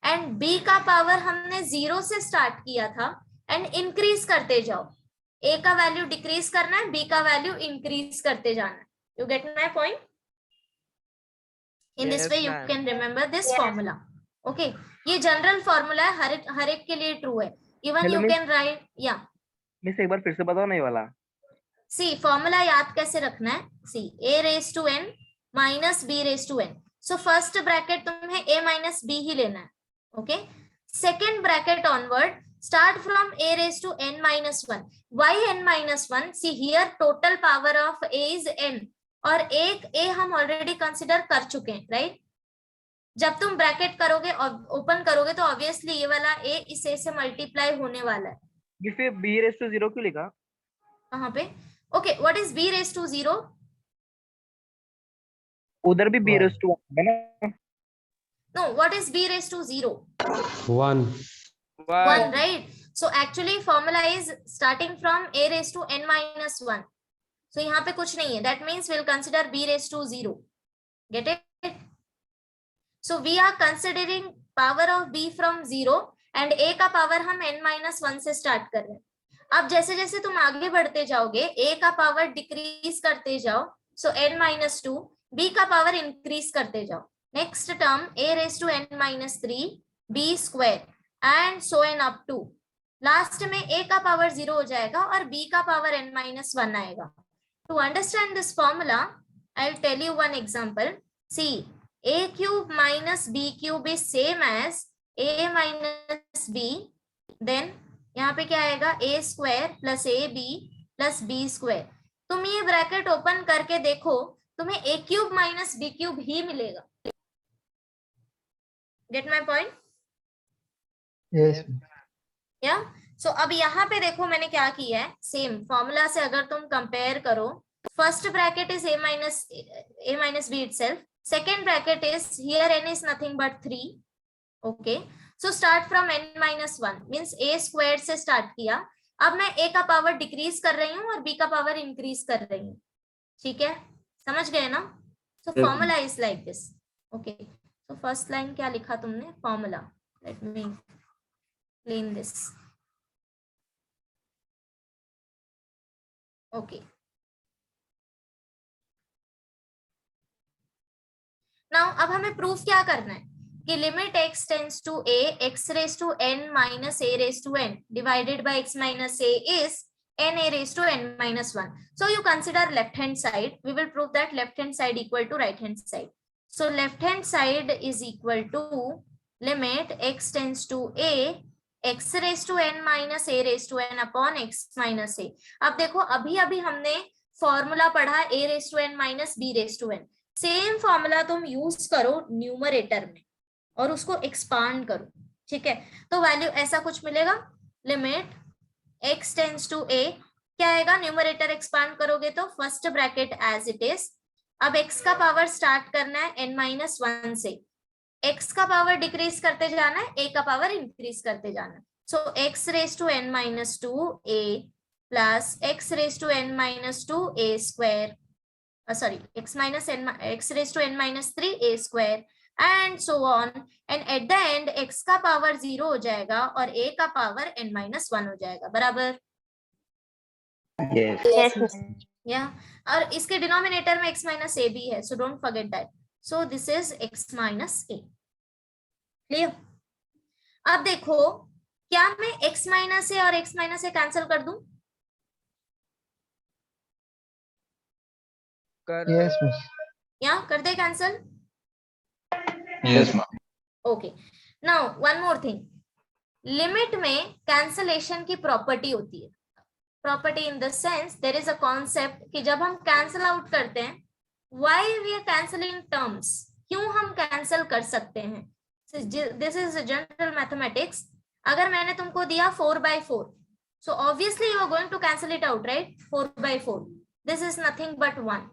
and b का पावर हमने 0 से स्टार्ट किया था एंड इंक्रीज करते जाओ. a का वैल्यू डिक्रीज करना है, b का वैल्यू इंक्रीज करते जाना है. You get my point? In this way you can remember this formula. Okay, ये जनरल फॉर्मूला है, हर एक के लिए ट्रू है. Even you can write. या मिस एक बार फिर से बताओ ना ये वाला. सी फॉर्मूला याद कैसे रखना है? See a raise to n minus b raise to n. So first bracket तुम्हें a माइनस b ही लेना है. Okay, second bracket onward start from a raise to n minus 1. Why n minus 1? See here total power of a is n और एक a हम already consider कर चुके हैं, राइट? जब तुम ब्रैकेट करोगे ओपन करोगे तो ऑब्वियसली ये वाला a इस a से मल्टीप्लाई होने वाला है. ये फिर b रेज टू 0 क्यों लिखा? कहाँ पे? Okay, what is b raise to 0? उधर भी b रेज टू है ना? No, what is b raised to 0? 1. 1, right? So actually formula is starting from a raised to n minus 1. So यहाँ पे कुछ नहीं है. That means we'll consider b raised to 0. Get it? So we are considering power of b from 0 and a का power हम n minus 1 से start कर रहे हैं. अब जैसे जैसे तुम आगे बढ़ते जाओगे a का पावर डिक्रीज करते जाओ. So n minus 2, b का पावर इंक्रीज करते जाओ. Next term a raised to n minus 3 b square and so on up to. Last में a का पावर 0 हो जाएगा और b का पावर n minus 1 आएगा. To understand this formula, I'll tell you one example. See, a cube minus b cube is same as a minus b. Then यहाँ पे क्या आएगा? a square plus ab plus b square. तुम ये bracket open करके देखो, तुम्हें a cube minus b cube ही मिलेगा. Get my point? Yes. Yeah. So अब यहाँ पे देखो मैंने क्या किया है. सेम फॉर्मूला से अगर तुम कंपेयर करो, first bracket is a minus b itself. Second bracket is here n is nothing but 3. Okay. So start from n minus 1 means a squared से start किया. अब मैं a का पावर डिक्रीज कर रही हूँ और b का पावर इंक्रीज कर रही हूँ. ठीक है, समझ गए ना? So formula is like this. Okay. तो फर्स्ट लाइन क्या लिखा तुमने? Formula. Let me clean this. Okay, now अब हमें प्रूफ क्या करना है कि limit x tends to a x raise to n minus a raise to n divided by x minus a is n a raised to n minus 1. So you consider left hand side. We will prove that left hand side equal to right hand side. So left hand side is equal to limit x tends to a x raised to n minus a raised to n upon x minus a. अब देखो अभी अभी हमने formula पढ़ा a raised to n minus b raised to n. Same formula तुम use करो numerator में और उसको एक्सपांड करो. ठीक है, तो वैल्यू ऐसा कुछ मिलेगा. Limit x tends to a क्या आएगा? न्यूमरेटर एक्सपांड करोगे तो first bracket as it is. अब x का पावर स्टार्ट करना है n माइनस 1 से. x का पावर डिक्रीज करते जाना है, a का पावर इंक्रीज करते जाना है. So x raise to n minus 2 a plus x raise to n minus 2 a square, sorry x raise to n minus 3 a square and so on. And at the end x का power 0 हो जाएगा और a का power n minus 1 हो जाएगा. बराबर? या और इसके डिनोमिनेटर में x माइनस a भी है, so don't forget that. So this is x minus a. Clear? अब देखो क्या मैं x माइनस a और x माइनस a कैंसिल कर दूं? Yes, miss. या कर दे cancel? Yes, ma'am. Okay, now one more thing, limit में कैंसलेशन की प्रॉपर्टी होती है। Property in the sense there is a concept कि जब हम कैंसिल आउट करते हैं, why we are cancelling terms, क्यों हम कैंसिल कर सकते हैं? This is general mathematics. अगर मैंने तुमको दिया 4/4, so obviously you are going to cancel it out, right? 4/4, this is nothing but 1.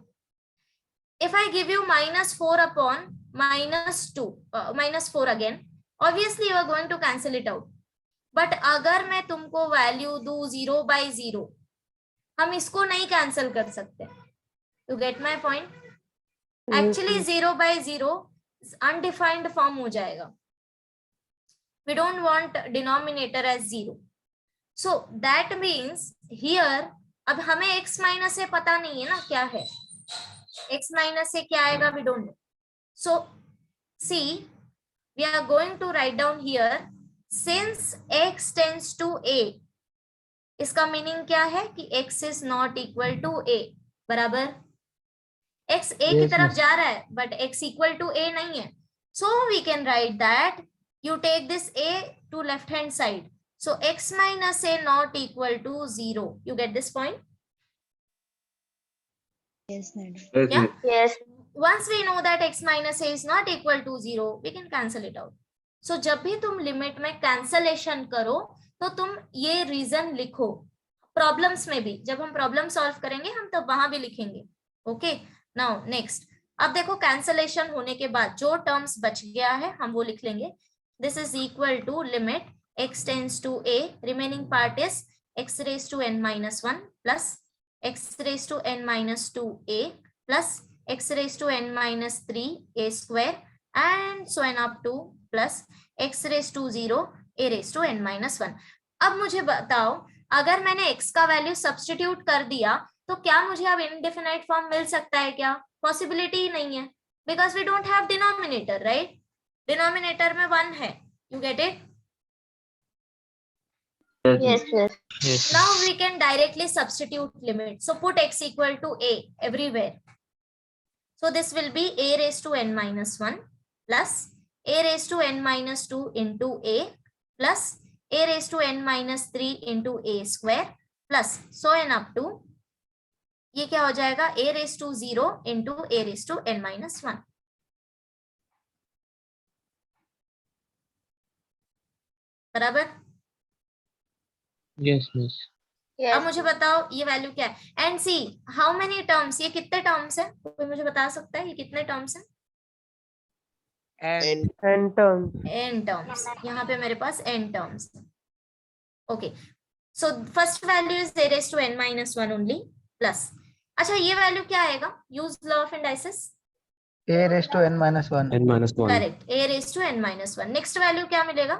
If I give you -4 upon -2, -4 again, obviously you are going to cancel it out. But अगर मैं तुमको value दू 0/0, हम इसको नहीं कैंसिल कर सकते। You get my point? Actually 0/0 undefined form हो जाएगा। We don't want denominator as 0, so that means here अब हमें x माइनस से पता नहीं है ना क्या है, x माइनस से क्या आएगा, we don't know. So see, we are going to write down here since x tends to a, इसका मीनिंग क्या है कि x is not equal to a, बराबर? x a की तरफ जा रहा है but x equal to a नहीं है, so we can write that you take this a to left hand side, so x minus a not equal to 0. You get this point? Yes, madam. Yeah. Yes. Once we know that x minus a is not equal to 0, we can cancel it out. So जब भी तुम limit में cancellation करो तो तुम ये reason लिखो। Problems में भी जब हम प्रॉब्लम सॉल्व करेंगे हम तब वहां भी लिखेंगे। ओके, नाउ नेक्स्ट, अब देखो कैंसलेशन होने के बाद जो टर्म्स बच गया है हम वो लिख लेंगे। This is equal to limit x tends to a, remaining part is x raised to n minus 1 plus x raised to n minus 2a plus x raised to n minus 3a square and so on up to plus x raised to 0 a raised to n minus 1। अब मुझे बताओ, अगर मैंने x का value substitute कर दिया तो क्या मुझे अब इनडेफिनाइट फॉर्म मिल सकता है क्या? पॉसिबिलिटी ही नहीं है, because we don't have denominator, right? Denominator में 1 है। You get it? Yes, yes. Now we can directly substitute limit, so put x equal to a everywhere. So this will be a raised to n minus 1 plus a raised to n minus 2 into a plus a raised to n minus 3 into a square plus so on up to, ये क्या हो जाएगा, a raised to 0 into a raised to n minus 1। बराबर? Yes, miss. अब मुझे बताओ ये value क्या है, and see how many terms, ये कितने टर्म्स है? कोई मुझे बता सकता है ये कितने टर्म्स है? n टर्म्स, यहाँ पे मेरे पास n terms. Okay, so first value is a raised to n minus 1 only plus, अच्छा ये वैल्यू क्या आएगा? Use law of indices, A raised to n minus 1. Correct, a raised to n minus 1। Next value क्या मिलेगा?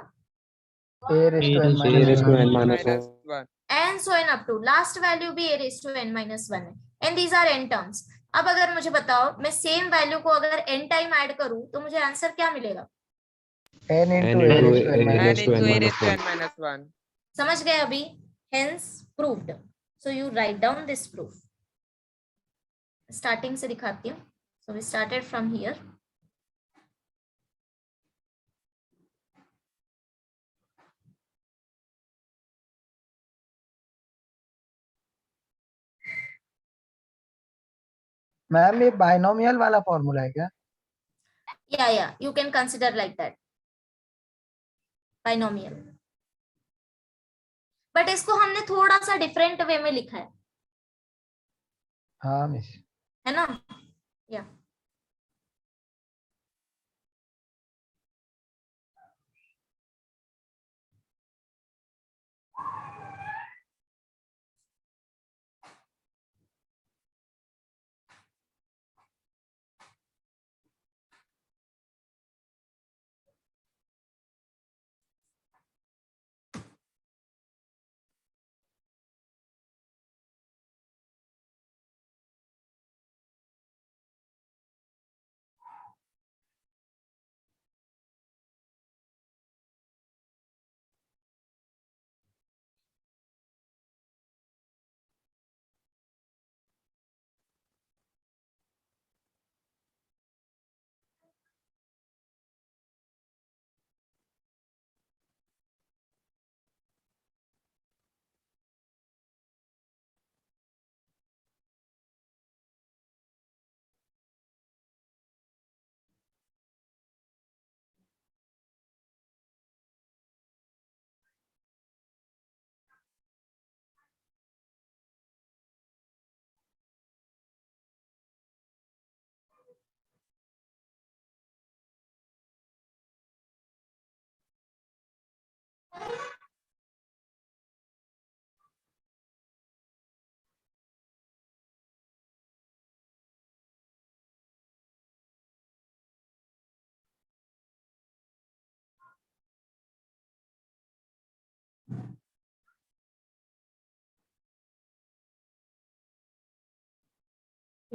A raised to n minus 1. and so on up to last value भी a raised to n minus 1 है, and these are n terms। अब अगर मुझे बताओ मैं same value को अगर n टाइम ऐड करूं तो मुझे आंसर क्या मिलेगा? N into A raised to n minus 1. समझ गए अभी? hence proved। so you write down this proof। Starting से दिखाती हूँ। so we started from here। Ma'am ये बाइनोमियल वाला फॉर्मूला है क्या? या you can consider like that, binomial। But इसको हमने थोड़ा सा डिफरेंट वे में लिखा है हाँ मिस। है ना? या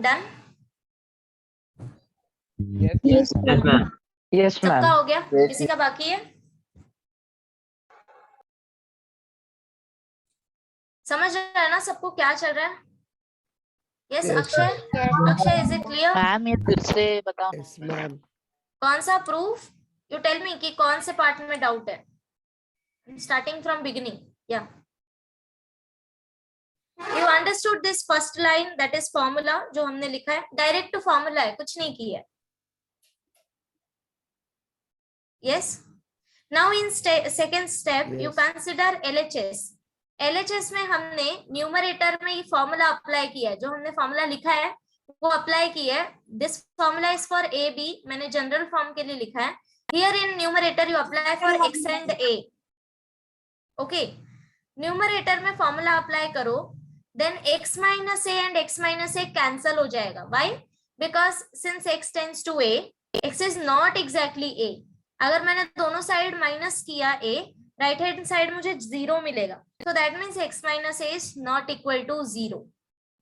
done? Yes, Yes, Yes, ma'am. ma'am. Yes, सबका ma'am. हो गया? Yes, किसी का बाकी है? समझ रहा है ना सबको क्या चल रहा है? Yes Yes, Akshay, Akshay is it clear? Ma'am ये फिर से बताओ। yes, ma'am. कौन सा प्रूफ? यू टेल मी कि कौन से पार्ट में डाउट है, स्टार्टिंग फ्रॉम बिगिनिंग। या you understood this first line, that is formula जो हमने लिखा है, डायरेक्ट फॉर्मूला है, कुछ नहीं किया है। yes, now in second step you Yes. consider LHS. LHS में हमने न्यूमरेटर में ये फॉर्मूला अप्लाई किया है, जो हमने फॉर्मूला लिखा है वो अप्लाई किया है। This formula is for a b, मैंने जनरल फॉर्म के लिए लिखा है। Here in numerator you apply for x and a. Okay, numerator में फॉर्मूला अप्लाई करो, then x minus a and x minus a cancel हो जाएगा। Why? Because since x tends to a, x is not exactly a। अगर मैंने दोनों side minus किया a, right hand side मुझे 0 मिलेगा, so that means x minus a is not equal to 0,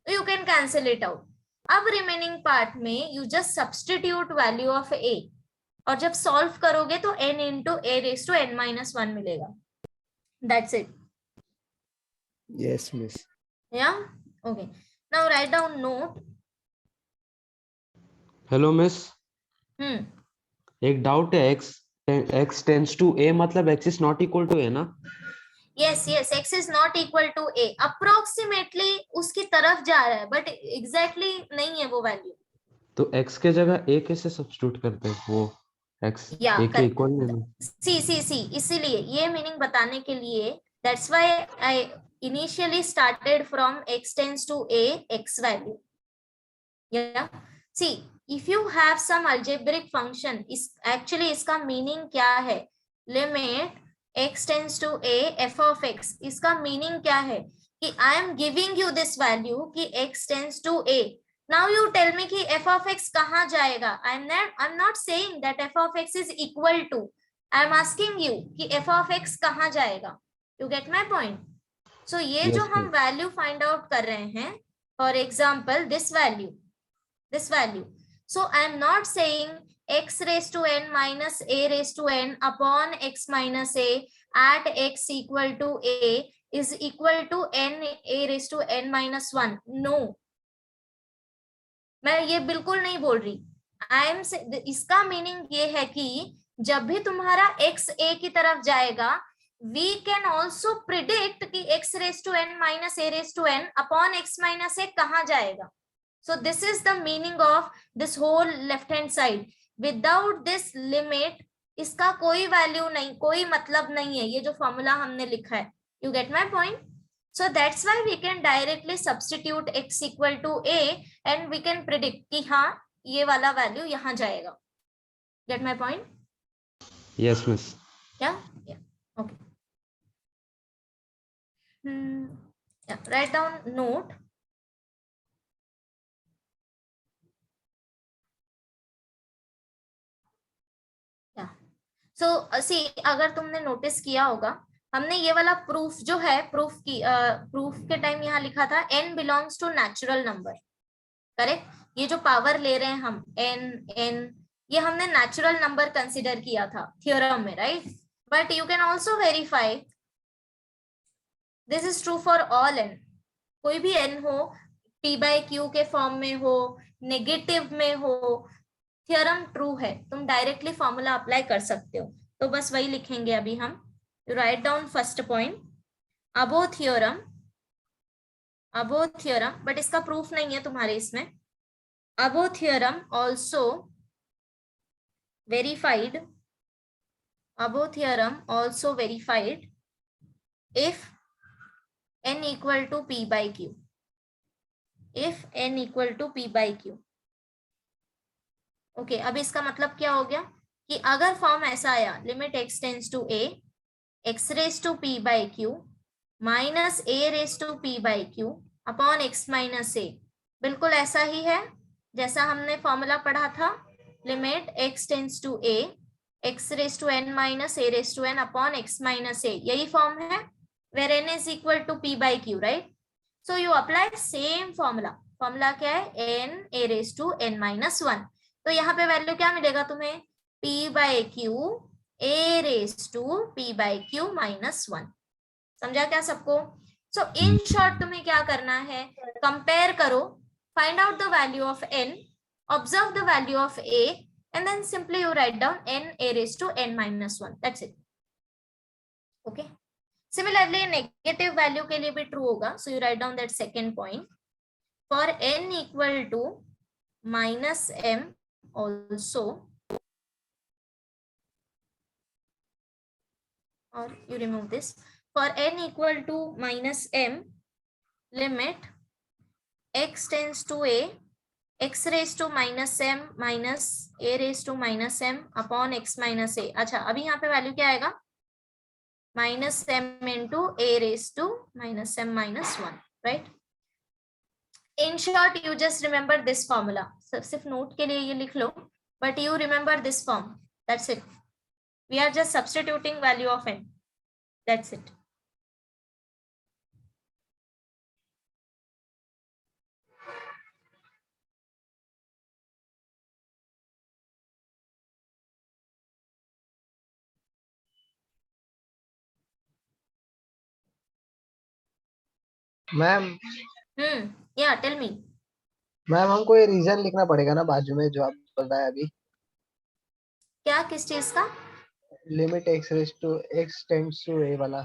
so you can cancel it out। अब remaining part में you just substitute value of a, और जब सॉल्व करोगे तो n into a raised to n minus 1 मिलेगा। That's it। Yes, miss. Yeah, okay, now write down note। Hello miss, एक doubt है। x tends to a मतलब x is not equal to a ना? yes yes, x is not equal to a, approximately उसकी तरफ जा रहा है, but exactly नहीं है वो वैल्यू। तो x के जगह a कैसे सब्स्टिट्यूट करते हैं? वो x Yeah, a के इक्वल नहीं है। सी इसीलिए ये मीनिंग बताने के लिए, that's why I initially started from x tends to a x value। yeah, see if you have some algebraic function, इस actually इसका मीनिंग क्या है? Limit x tends to a f of x, इसका meaning क्या है कि I am giving you this value कि x tends to a। now you tell me कि f of x कहाँ जाएगा? I'm not saying that f of x is equal to, I am asking you कि f of x कहाँ जाएगा। you get my point? so ये Yes, जो हम ma'am. Value find out कर रहे हैं, for example this value, so I am not saying x raised to n minus a raised to n upon x minus a at x equal to a is equal to n a raised to n minus 1। no, मैं ये बिल्कुल नहीं बोल रही। इसका meaning ये है कि जब भी तुम्हारा x a की तरफ जाएगा, we can also predict कि x raised to n minus a raised to n upon x minus a कहाँ जाएगा। so this is the meaning of this whole left hand side। without this limit इसका कोई value नहीं, कोई मतलब नहीं है ये जो फॉर्मूला हमने लिखा है। you get my point? so that's why we can directly substitute x equal to a and we can predict कि हाँ ये वाला वैल्यू यहाँ जाएगा। get my point? Yes, miss. yeah okay। yeah, write down note। so see, अगर तुमने notice किया होगा, हमने ये वाला प्रूफ जो है, प्रूफ के टाइम यहाँ लिखा था n belongs to natural number, correct? ये जो पावर ले रहे हैं हम n, ये हमने नेचुरल नंबर कंसिडर किया था थ्योरम में, right? But you can also verify this is true for all n। कोई भी n हो, p बाय q के फॉर्म में हो, नेगेटिव में हो, थ्योरम ट्रू है, तुम डायरेक्टली फॉर्मूला अप्लाई कर सकते हो। तो बस वही लिखेंगे अभी हम। You write down first point, अबो थ्योरम, बट इसका प्रूफ नहीं है तुम्हारे इसमें। अबो theorem also verified, if n equal to p by q, okay अब इसका मतलब क्या हो गया कि अगर फॉर्म ऐसा आया, limit x tends to a, x raise to p by q minus a raise to p by q upon x minus a, बिल्कुल ऐसा ही है जैसा हमने फॉर्मूला पढ़ा था, limit x tends to a, x raise to n minus a raise to n upon x minus a, यही form है where n is equal to p by q, right? so you apply same formula, formula क्या है, n a raised to n minus 1। तो यहाँ पे value क्या मिलेगा तुम्हें, p by q a raised to p by q minus 1। समझा क्या सबको? सो इन शॉर्ट तुम्हें क्या करना है, कंपेयर करो, find out the value of n, observe the value of a, and then simply you write down n a raised to n minus 1, that's it। okay, similarly negative value के लिए भी true होगा, so you write down that second point, for n equal to minus m also, or you remove this, for n equal to minus m, limit x tends to a, x raised to minus m minus a raised to minus m upon x minus a। अच्छा, अभी यहाँ पे value क्या आएगा, minus m into a raised to minus m minus 1, right? In short, you just remember this formula। सिर्फ note के लिए ये लिख लो, but you remember this form, that's it। We are just substituting value of n, that's it। Ma'am या tell me. Ma'am हमको ये reason लिखना पड़ेगा ना बाजू में जो आप बोल रहा है अभी, क्या, किस चीज का? Limit x raise to x tends to a वाला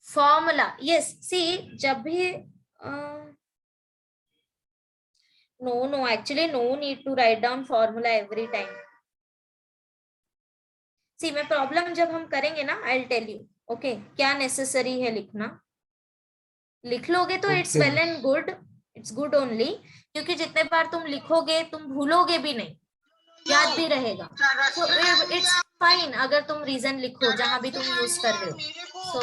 फॉर्मूला, यस। सी जब भी no actually no need to write down formula every time. See मैं प्रॉब्लम जब हम करेंगे ना, I will tell you, okay, क्या नेसेसरी है लिखना। लिख लोगे तो it's well and good, it's good only, क्योंकि जितने बार तुम लिखोगे तुम भूलोगे भी नहीं, याद भी रहेगा। सो इट्स फाइन अगर तुम रीजन लिखो जहां भी तुम यूज कर रहे हो। सो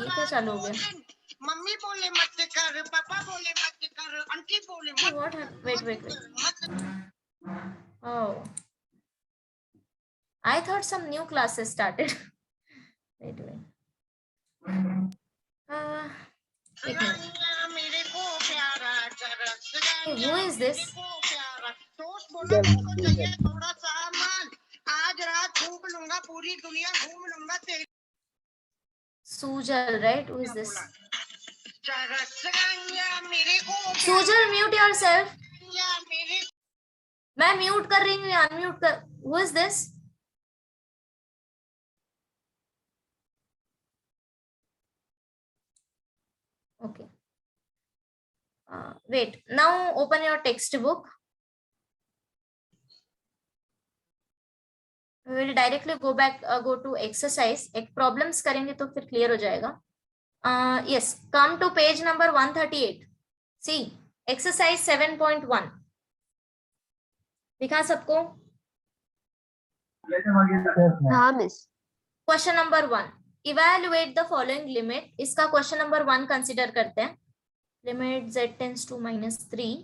ये क्या चालू हो गया? मम्मी बोले मत कर, पापा बोले मत कर, आंटी बोले मत। What? Wait oh, I thought some new classes started। wait एक मिनट, who is this? थोड़ा सामान आज रात घूम लूंगा, पूरी दुनिया घूम लूंगा तेरी। Sujal, right? Who is this? Sujal, mute yourself। मैं म्यूट कर रही हूँ, अनम्यूट कर। Who is this? Okay. Wait. Now open your textbook. We will directly go back, go to exercise। एक problems करेंगे तो फिर clear हो जाएगा। Yes, come to page number 138। See, exercise 7.1 दिखा सबको? हाँ miss. Question number 1, evaluate the following limit। इसका question number 1 consider करते हैं। Limit z tends to -3।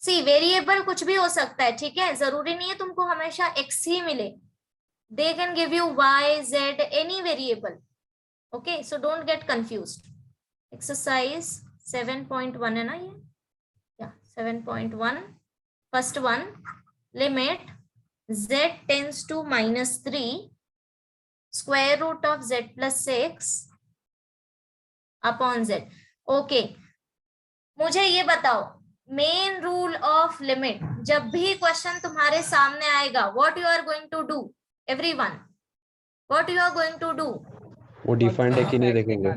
See, variable कुछ भी हो सकता है, ठीक है, जरूरी नहीं है तुमको हमेशा x ही मिले। They can give you y, z, any variable। Okay, so don't get confused। Exercise 7.1 है ना ये? Yeah, 7.1। First one, limit z tends to -3 square root of z plus 6 upon z। Okay, मुझे ये बताओ, मेन रूल ऑफ लिमिट, जब भी question तुम्हारे सामने आएगा, what you are going to do? Everyone, what you are going to do? वो defined है कि नहीं देखेंगे।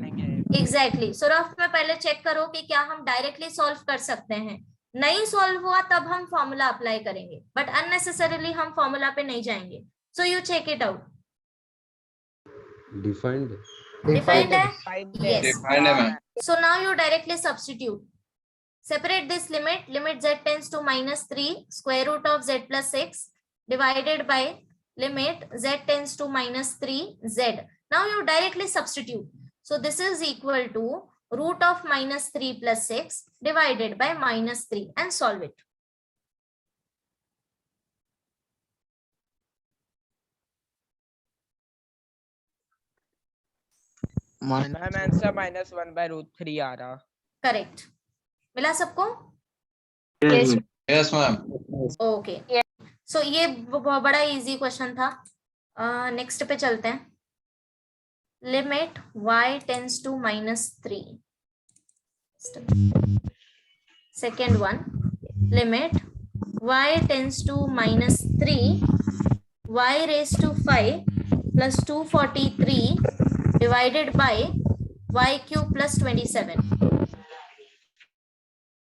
एग्जैक्टली। सो रफ में पहले चेक करो कि क्या हम डायरेक्टली सॉल्व कर सकते हैं। नहीं सॉल्व हुआ तब हम फॉर्मूला अप्लाई करेंगे, बट अननेसेसरीली हम फॉर्मूला पे नहीं जाएंगे। So you check it out. Defined है? Yes। डिफाइंड है ma'am. So now you directly substitute। Separate this limit, limit z tends to -3 square root of z plus 6 divided by limit z tends to -3 z। Now you directly substitute। So this is equal to root of -3 plus 6 divided by -3 and solve it। Ma'am answer -1/√3 आ रहा। Correct। मिला सबको? Yes. Yes, ma'am. Okay, सो ये बड़ा easy question था. Next पे चलते हैं. Limit y tends to -3. Second one, limit y tends to -3 y raised to 5 plus 243 divided by y cube plus 27.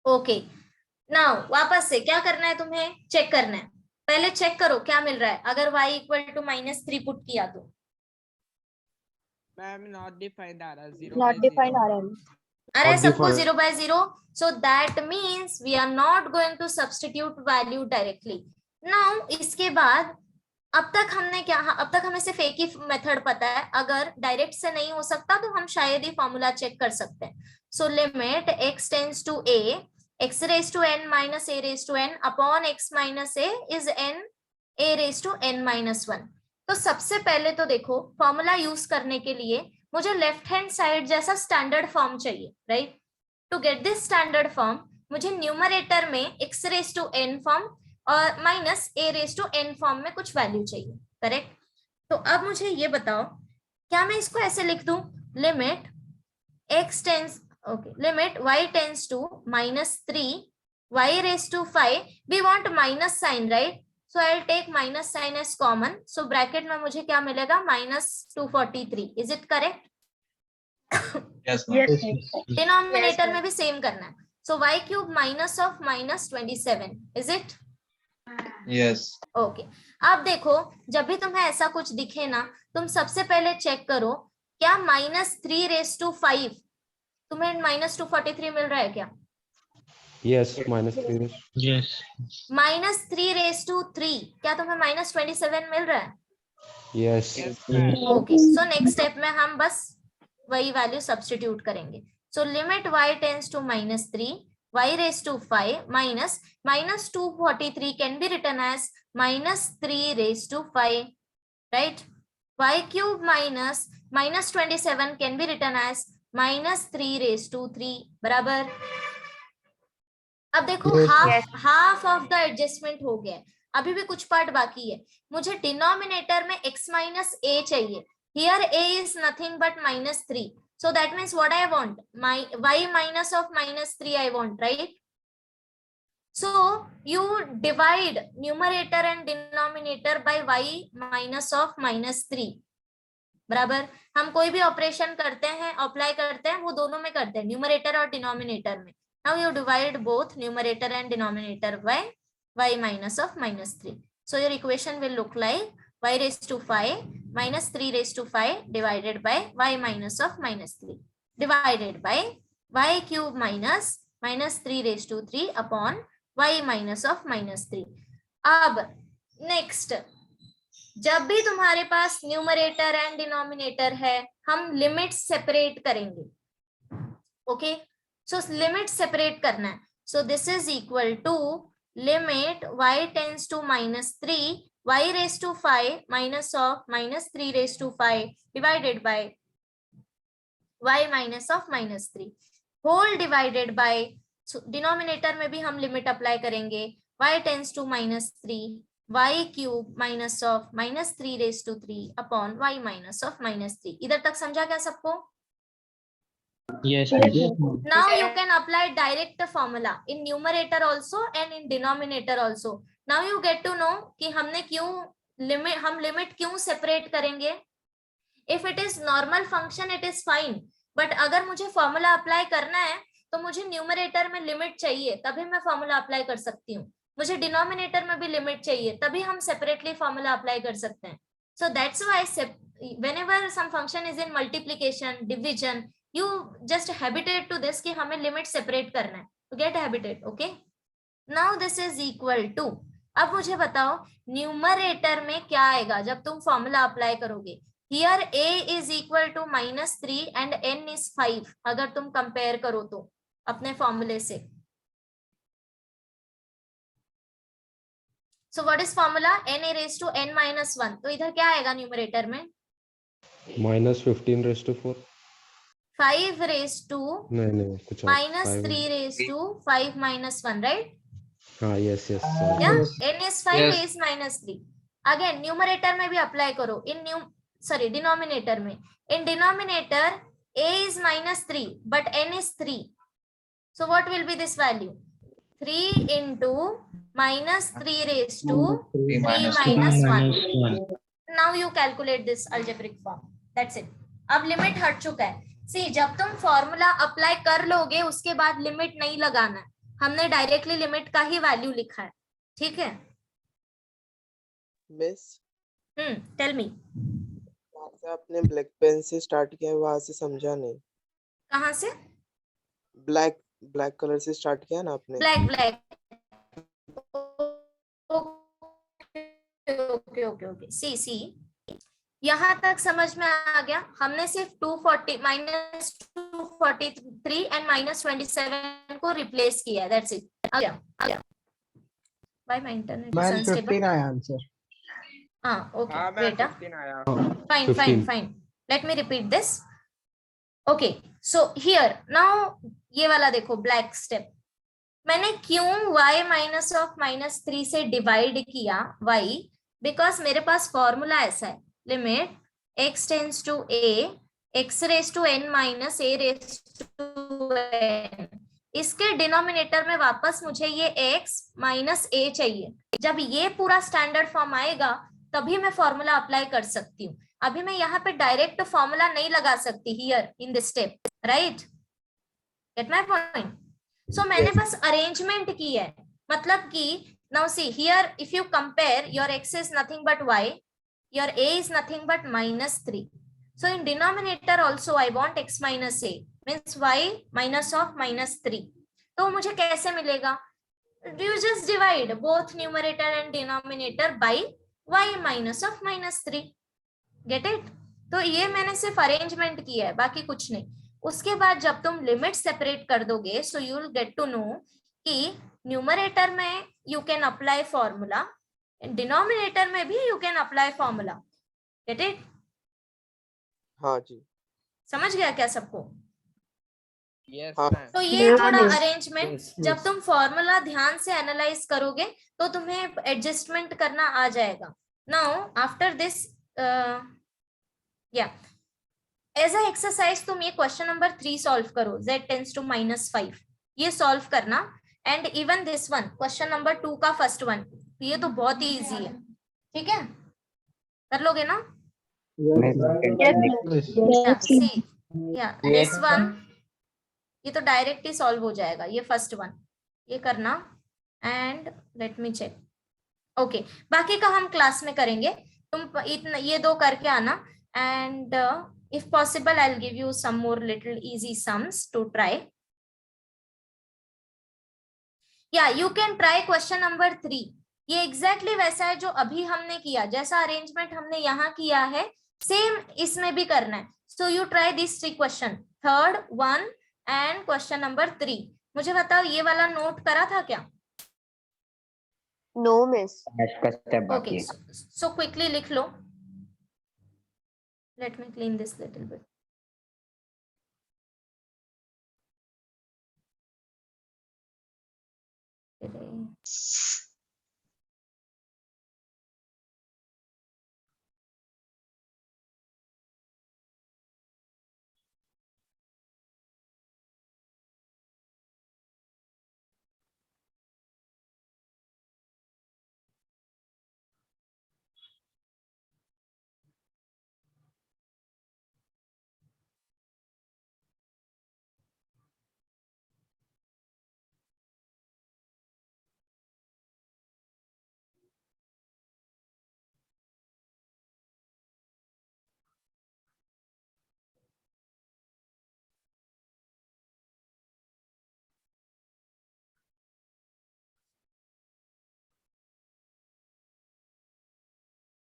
Okay, now वापस से क्या करना है तुम्हें? चेक करना है. पहले चेक करो क्या मिल रहा है. अगर y इक्वल टू -3 पुट किया तो मैम नॉट डिफाइंड आ रहा, Not defined RL. अरे Not सबको defined. 0/0. So that means we are not going to substitute value directly. Now इसके बाद अब तक हमें सिर्फ एक ही मेथड पता है. अगर डायरेक्ट से नहीं हो सकता तो हम शायद ही फॉर्मूला चेक कर सकते हैं. So limit x tends to a x raised to n minus a raised to n upon x minus a is n a raised to n minus 1. तो सबसे पहले तो देखो, फॉर्मूला यूज करने के लिए मुझे लेफ्ट हैंड साइड जैसा स्टैंडर्ड फॉर्म चाहिए, right? To get this standard form मुझे न्यूमरेटर में x raised to n form और minus a raised to n form में कुछ वैल्यू चाहिए, करेक्ट? तो अब मुझे ये बताओ, क्या मैं इसको ऐसे लिख दूं? Limit x tends limit y tends to -3 y raised to 5. we want minus sign, right? so I'll take minus sign as common. so bracket में मुझे क्या मिलेगा? -243. is it correct? Yes, ma'am. Denominator में भी सेम करना है. so y cube minus of -27. is it? Yes. Okay, अब देखो, जब भी तुम्हें ऐसा कुछ दिखे ना, तुम सबसे पहले चेक करो क्या -3 raised to 5 तुम्हें -243 मिल रहा है क्या? Yes, -3. Yes. -3 raised to 3 क्या तुम्हें -27 मिल रहा है? Yes. Okay, so next step में हम बस वही वैल्यू सब्स्टिट्यूट करेंगे. So limit y tends to -3 y raised to 5 minus -243 can be written as -3 raised to 5, right? y cube minus -27 can be written as -3 raised to 3, बराबर. अब देखो, half of the adjustment हो गया. अभी भी कुछ part बाकी है. मुझे डिनोमिनेटर में x minus a चाहिए. Here a is nothing but -3. So that means what I want? Y minus of -3 I want, right? So you divide numerator and denominator by y minus of -3. बराबर. हम कोई भी operation करते हैं, apply करते हैं, वो दोनों में करते हैं, न्यूमरेटर और डिनोमिनेटर में. Now you divide both numerator and denominator by y minus of -3. So your equation will look like y raised to 5 minus 3 raised to 5 divided by y minus of -3 divided by y cube minus -3 raised to 3 upon y minus of -3. अब next, जब भी तुम्हारे पास numerator and denominator है, हम limit separate करेंगे. Okay, so limit separate करना है. So this is equal to limit y tends to -3 y raised to 5 minus of -3 raised to 5 divided by y minus of -3 whole divided by, denominator में भी हम limit apply करेंगे. y tends to -3 y cube minus of -3 raised to 3 upon y minus of -3. इधर तक समझा क्या सबको? Yes. Now you can apply direct formula in numerator also and in denominator also. Now you get to know कि हम limit क्यों separate करेंगे. If it is normal function it is fine, but अगर मुझे फॉर्मूला अप्लाई करना है तो मुझे न्यूमरेटर में लिमिट चाहिए, तभी मैं फॉर्मूला अप्लाई कर सकती हूँ. मुझे डिनोमिनेटर में भी लिमिट चाहिए, तभी हम सेपरेटली फॉर्मूला अप्लाई कर सकते हैं. So that's why whenever some function is in multiplication, division, you just habitate to this कि हमें लिमिट सेपरेट करना है. तो get habitate, okay? Now this is equal to, अब मुझे बताओ न्यूमरेटर में क्या आएगा जब तुम फॉर्मूला अप्लाई करोगे. Here a is equal to -3 and n is 5. अगर तुम कंपेयर करो तो अपने फॉर्मूले से. So what is formula? n a raised to n minus 1. तो इधर क्या आएगा न्यूमरेटर में? -15 raised to 4. 5 raised to नहीं कुछ और minus 5 3 raised to 5 minus 1, right? हाँ yes Yeah, n is 5, Yes. a is minus 3. Again, numerator में भी apply करो. Denominator में. In denominator, a is minus 3, but n is 3. So what will be this value? 3 into minus 3 raised to 3 minus 1. Now you calculate this algebraic form. That's it. अब limit हट चुका है. See, जब तुम formula apply कर लोगे उसके बाद लिमिट नहीं लगाना है. हमने डायरेक्टली लिमिट का ही वैल्यू लिखा है. ठीक है? Miss tell me. से आपने ब्लैक पेन से स्टार्ट किया है, वहां से समझा नहीं. कहाँ से? ब्लैक कलर से स्टार्ट किया ना आपने. Black okay. सी यहाँ तक समझ में आ गया. हमने सिर्फ 240 माइनस 243 एंड माइनस 27 को रिप्लेस किया. That's it. आ गया. By my internet ma'am is unstable. 15 आया आंसर. हाँ ओके. बेटा आया. Fine. Let me repeat this. Okay, so here now ये वाला देखो ब्लैक स्टेप. मैंने क्यों y माइनस ऑफ माइनस 3 से डिवाइड किया y? बिकॉज मेरे पास फॉर्मूला ऐसा है. Limit x tends to a x raise to n minus a raise to n. इसके डिनोमिनेटर में वापस मुझे ये x माइनस a चाहिए. जब ये पूरा स्टैंडर्ड फॉर्म आएगा तभी मैं फॉर्मूला अप्लाई कर सकती हूँ. अभी मैं यहाँ पे डायरेक्ट फॉर्मूला नहीं लगा सकती here in this step. Right? Get my point? So मैंने बस अरेंजमेंट की है. मतलब कि now see here, if you compare, your x is nothing but y, your a is nothing but minus 3. So in denominator also I want x minus a, means y minus of minus 3. तो मुझे कैसे मिलेगा? You just divide both numerator and denominator by y minus of minus 3. Get it? तो ये मैंने सिर्फ arrangement किया है, बाकी कुछ नहीं. उसके बाद जब तुम लिमिट सेपरेट कर दोगे, so you will get to know कि न्यूमरेटर में you can apply formula, denominator में भी you can apply formula. Get it? हाँ जी. समझ गया क्या सबको? Yes, हाँ. तो ये थोड़ा अरेंजमेंट जब तुम फॉर्मूला ध्यान से एनालाइज करोगे तो तुम्हें एडजस्टमेंट करना आ जाएगा. Now after this as a exercise तुम ये क्वेश्चन नंबर 3 सॉल्व करो. z tends to minus 5. ये सॉल्व करना. And even this one question number 2 का फर्स्ट वन, ये तो बहुत ही इजी है. ठीक है? कर लोगे ना? दिस वन ये तो डायरेक्ट ही सॉल्व हो जाएगा. ये फर्स्ट वन ये करना. And let me check. Okay, बाकी का हम क्लास में करेंगे. तुम इतना ये 2 करके आना. And if possible I will give you some more little easy sums to try. या you can try question number 3. ये एग्जैक्टली वैसा है जो अभी हमने किया. जैसा अरेंजमेंट हमने यहाँ किया है सेम इसमें भी करना है. So you try this 3 question, third 1 and question number 3. मुझे बताओ ये वाला नोट करा था क्या? No miss. Okay, so quickly लिख लो. Let me clean this little bit. today.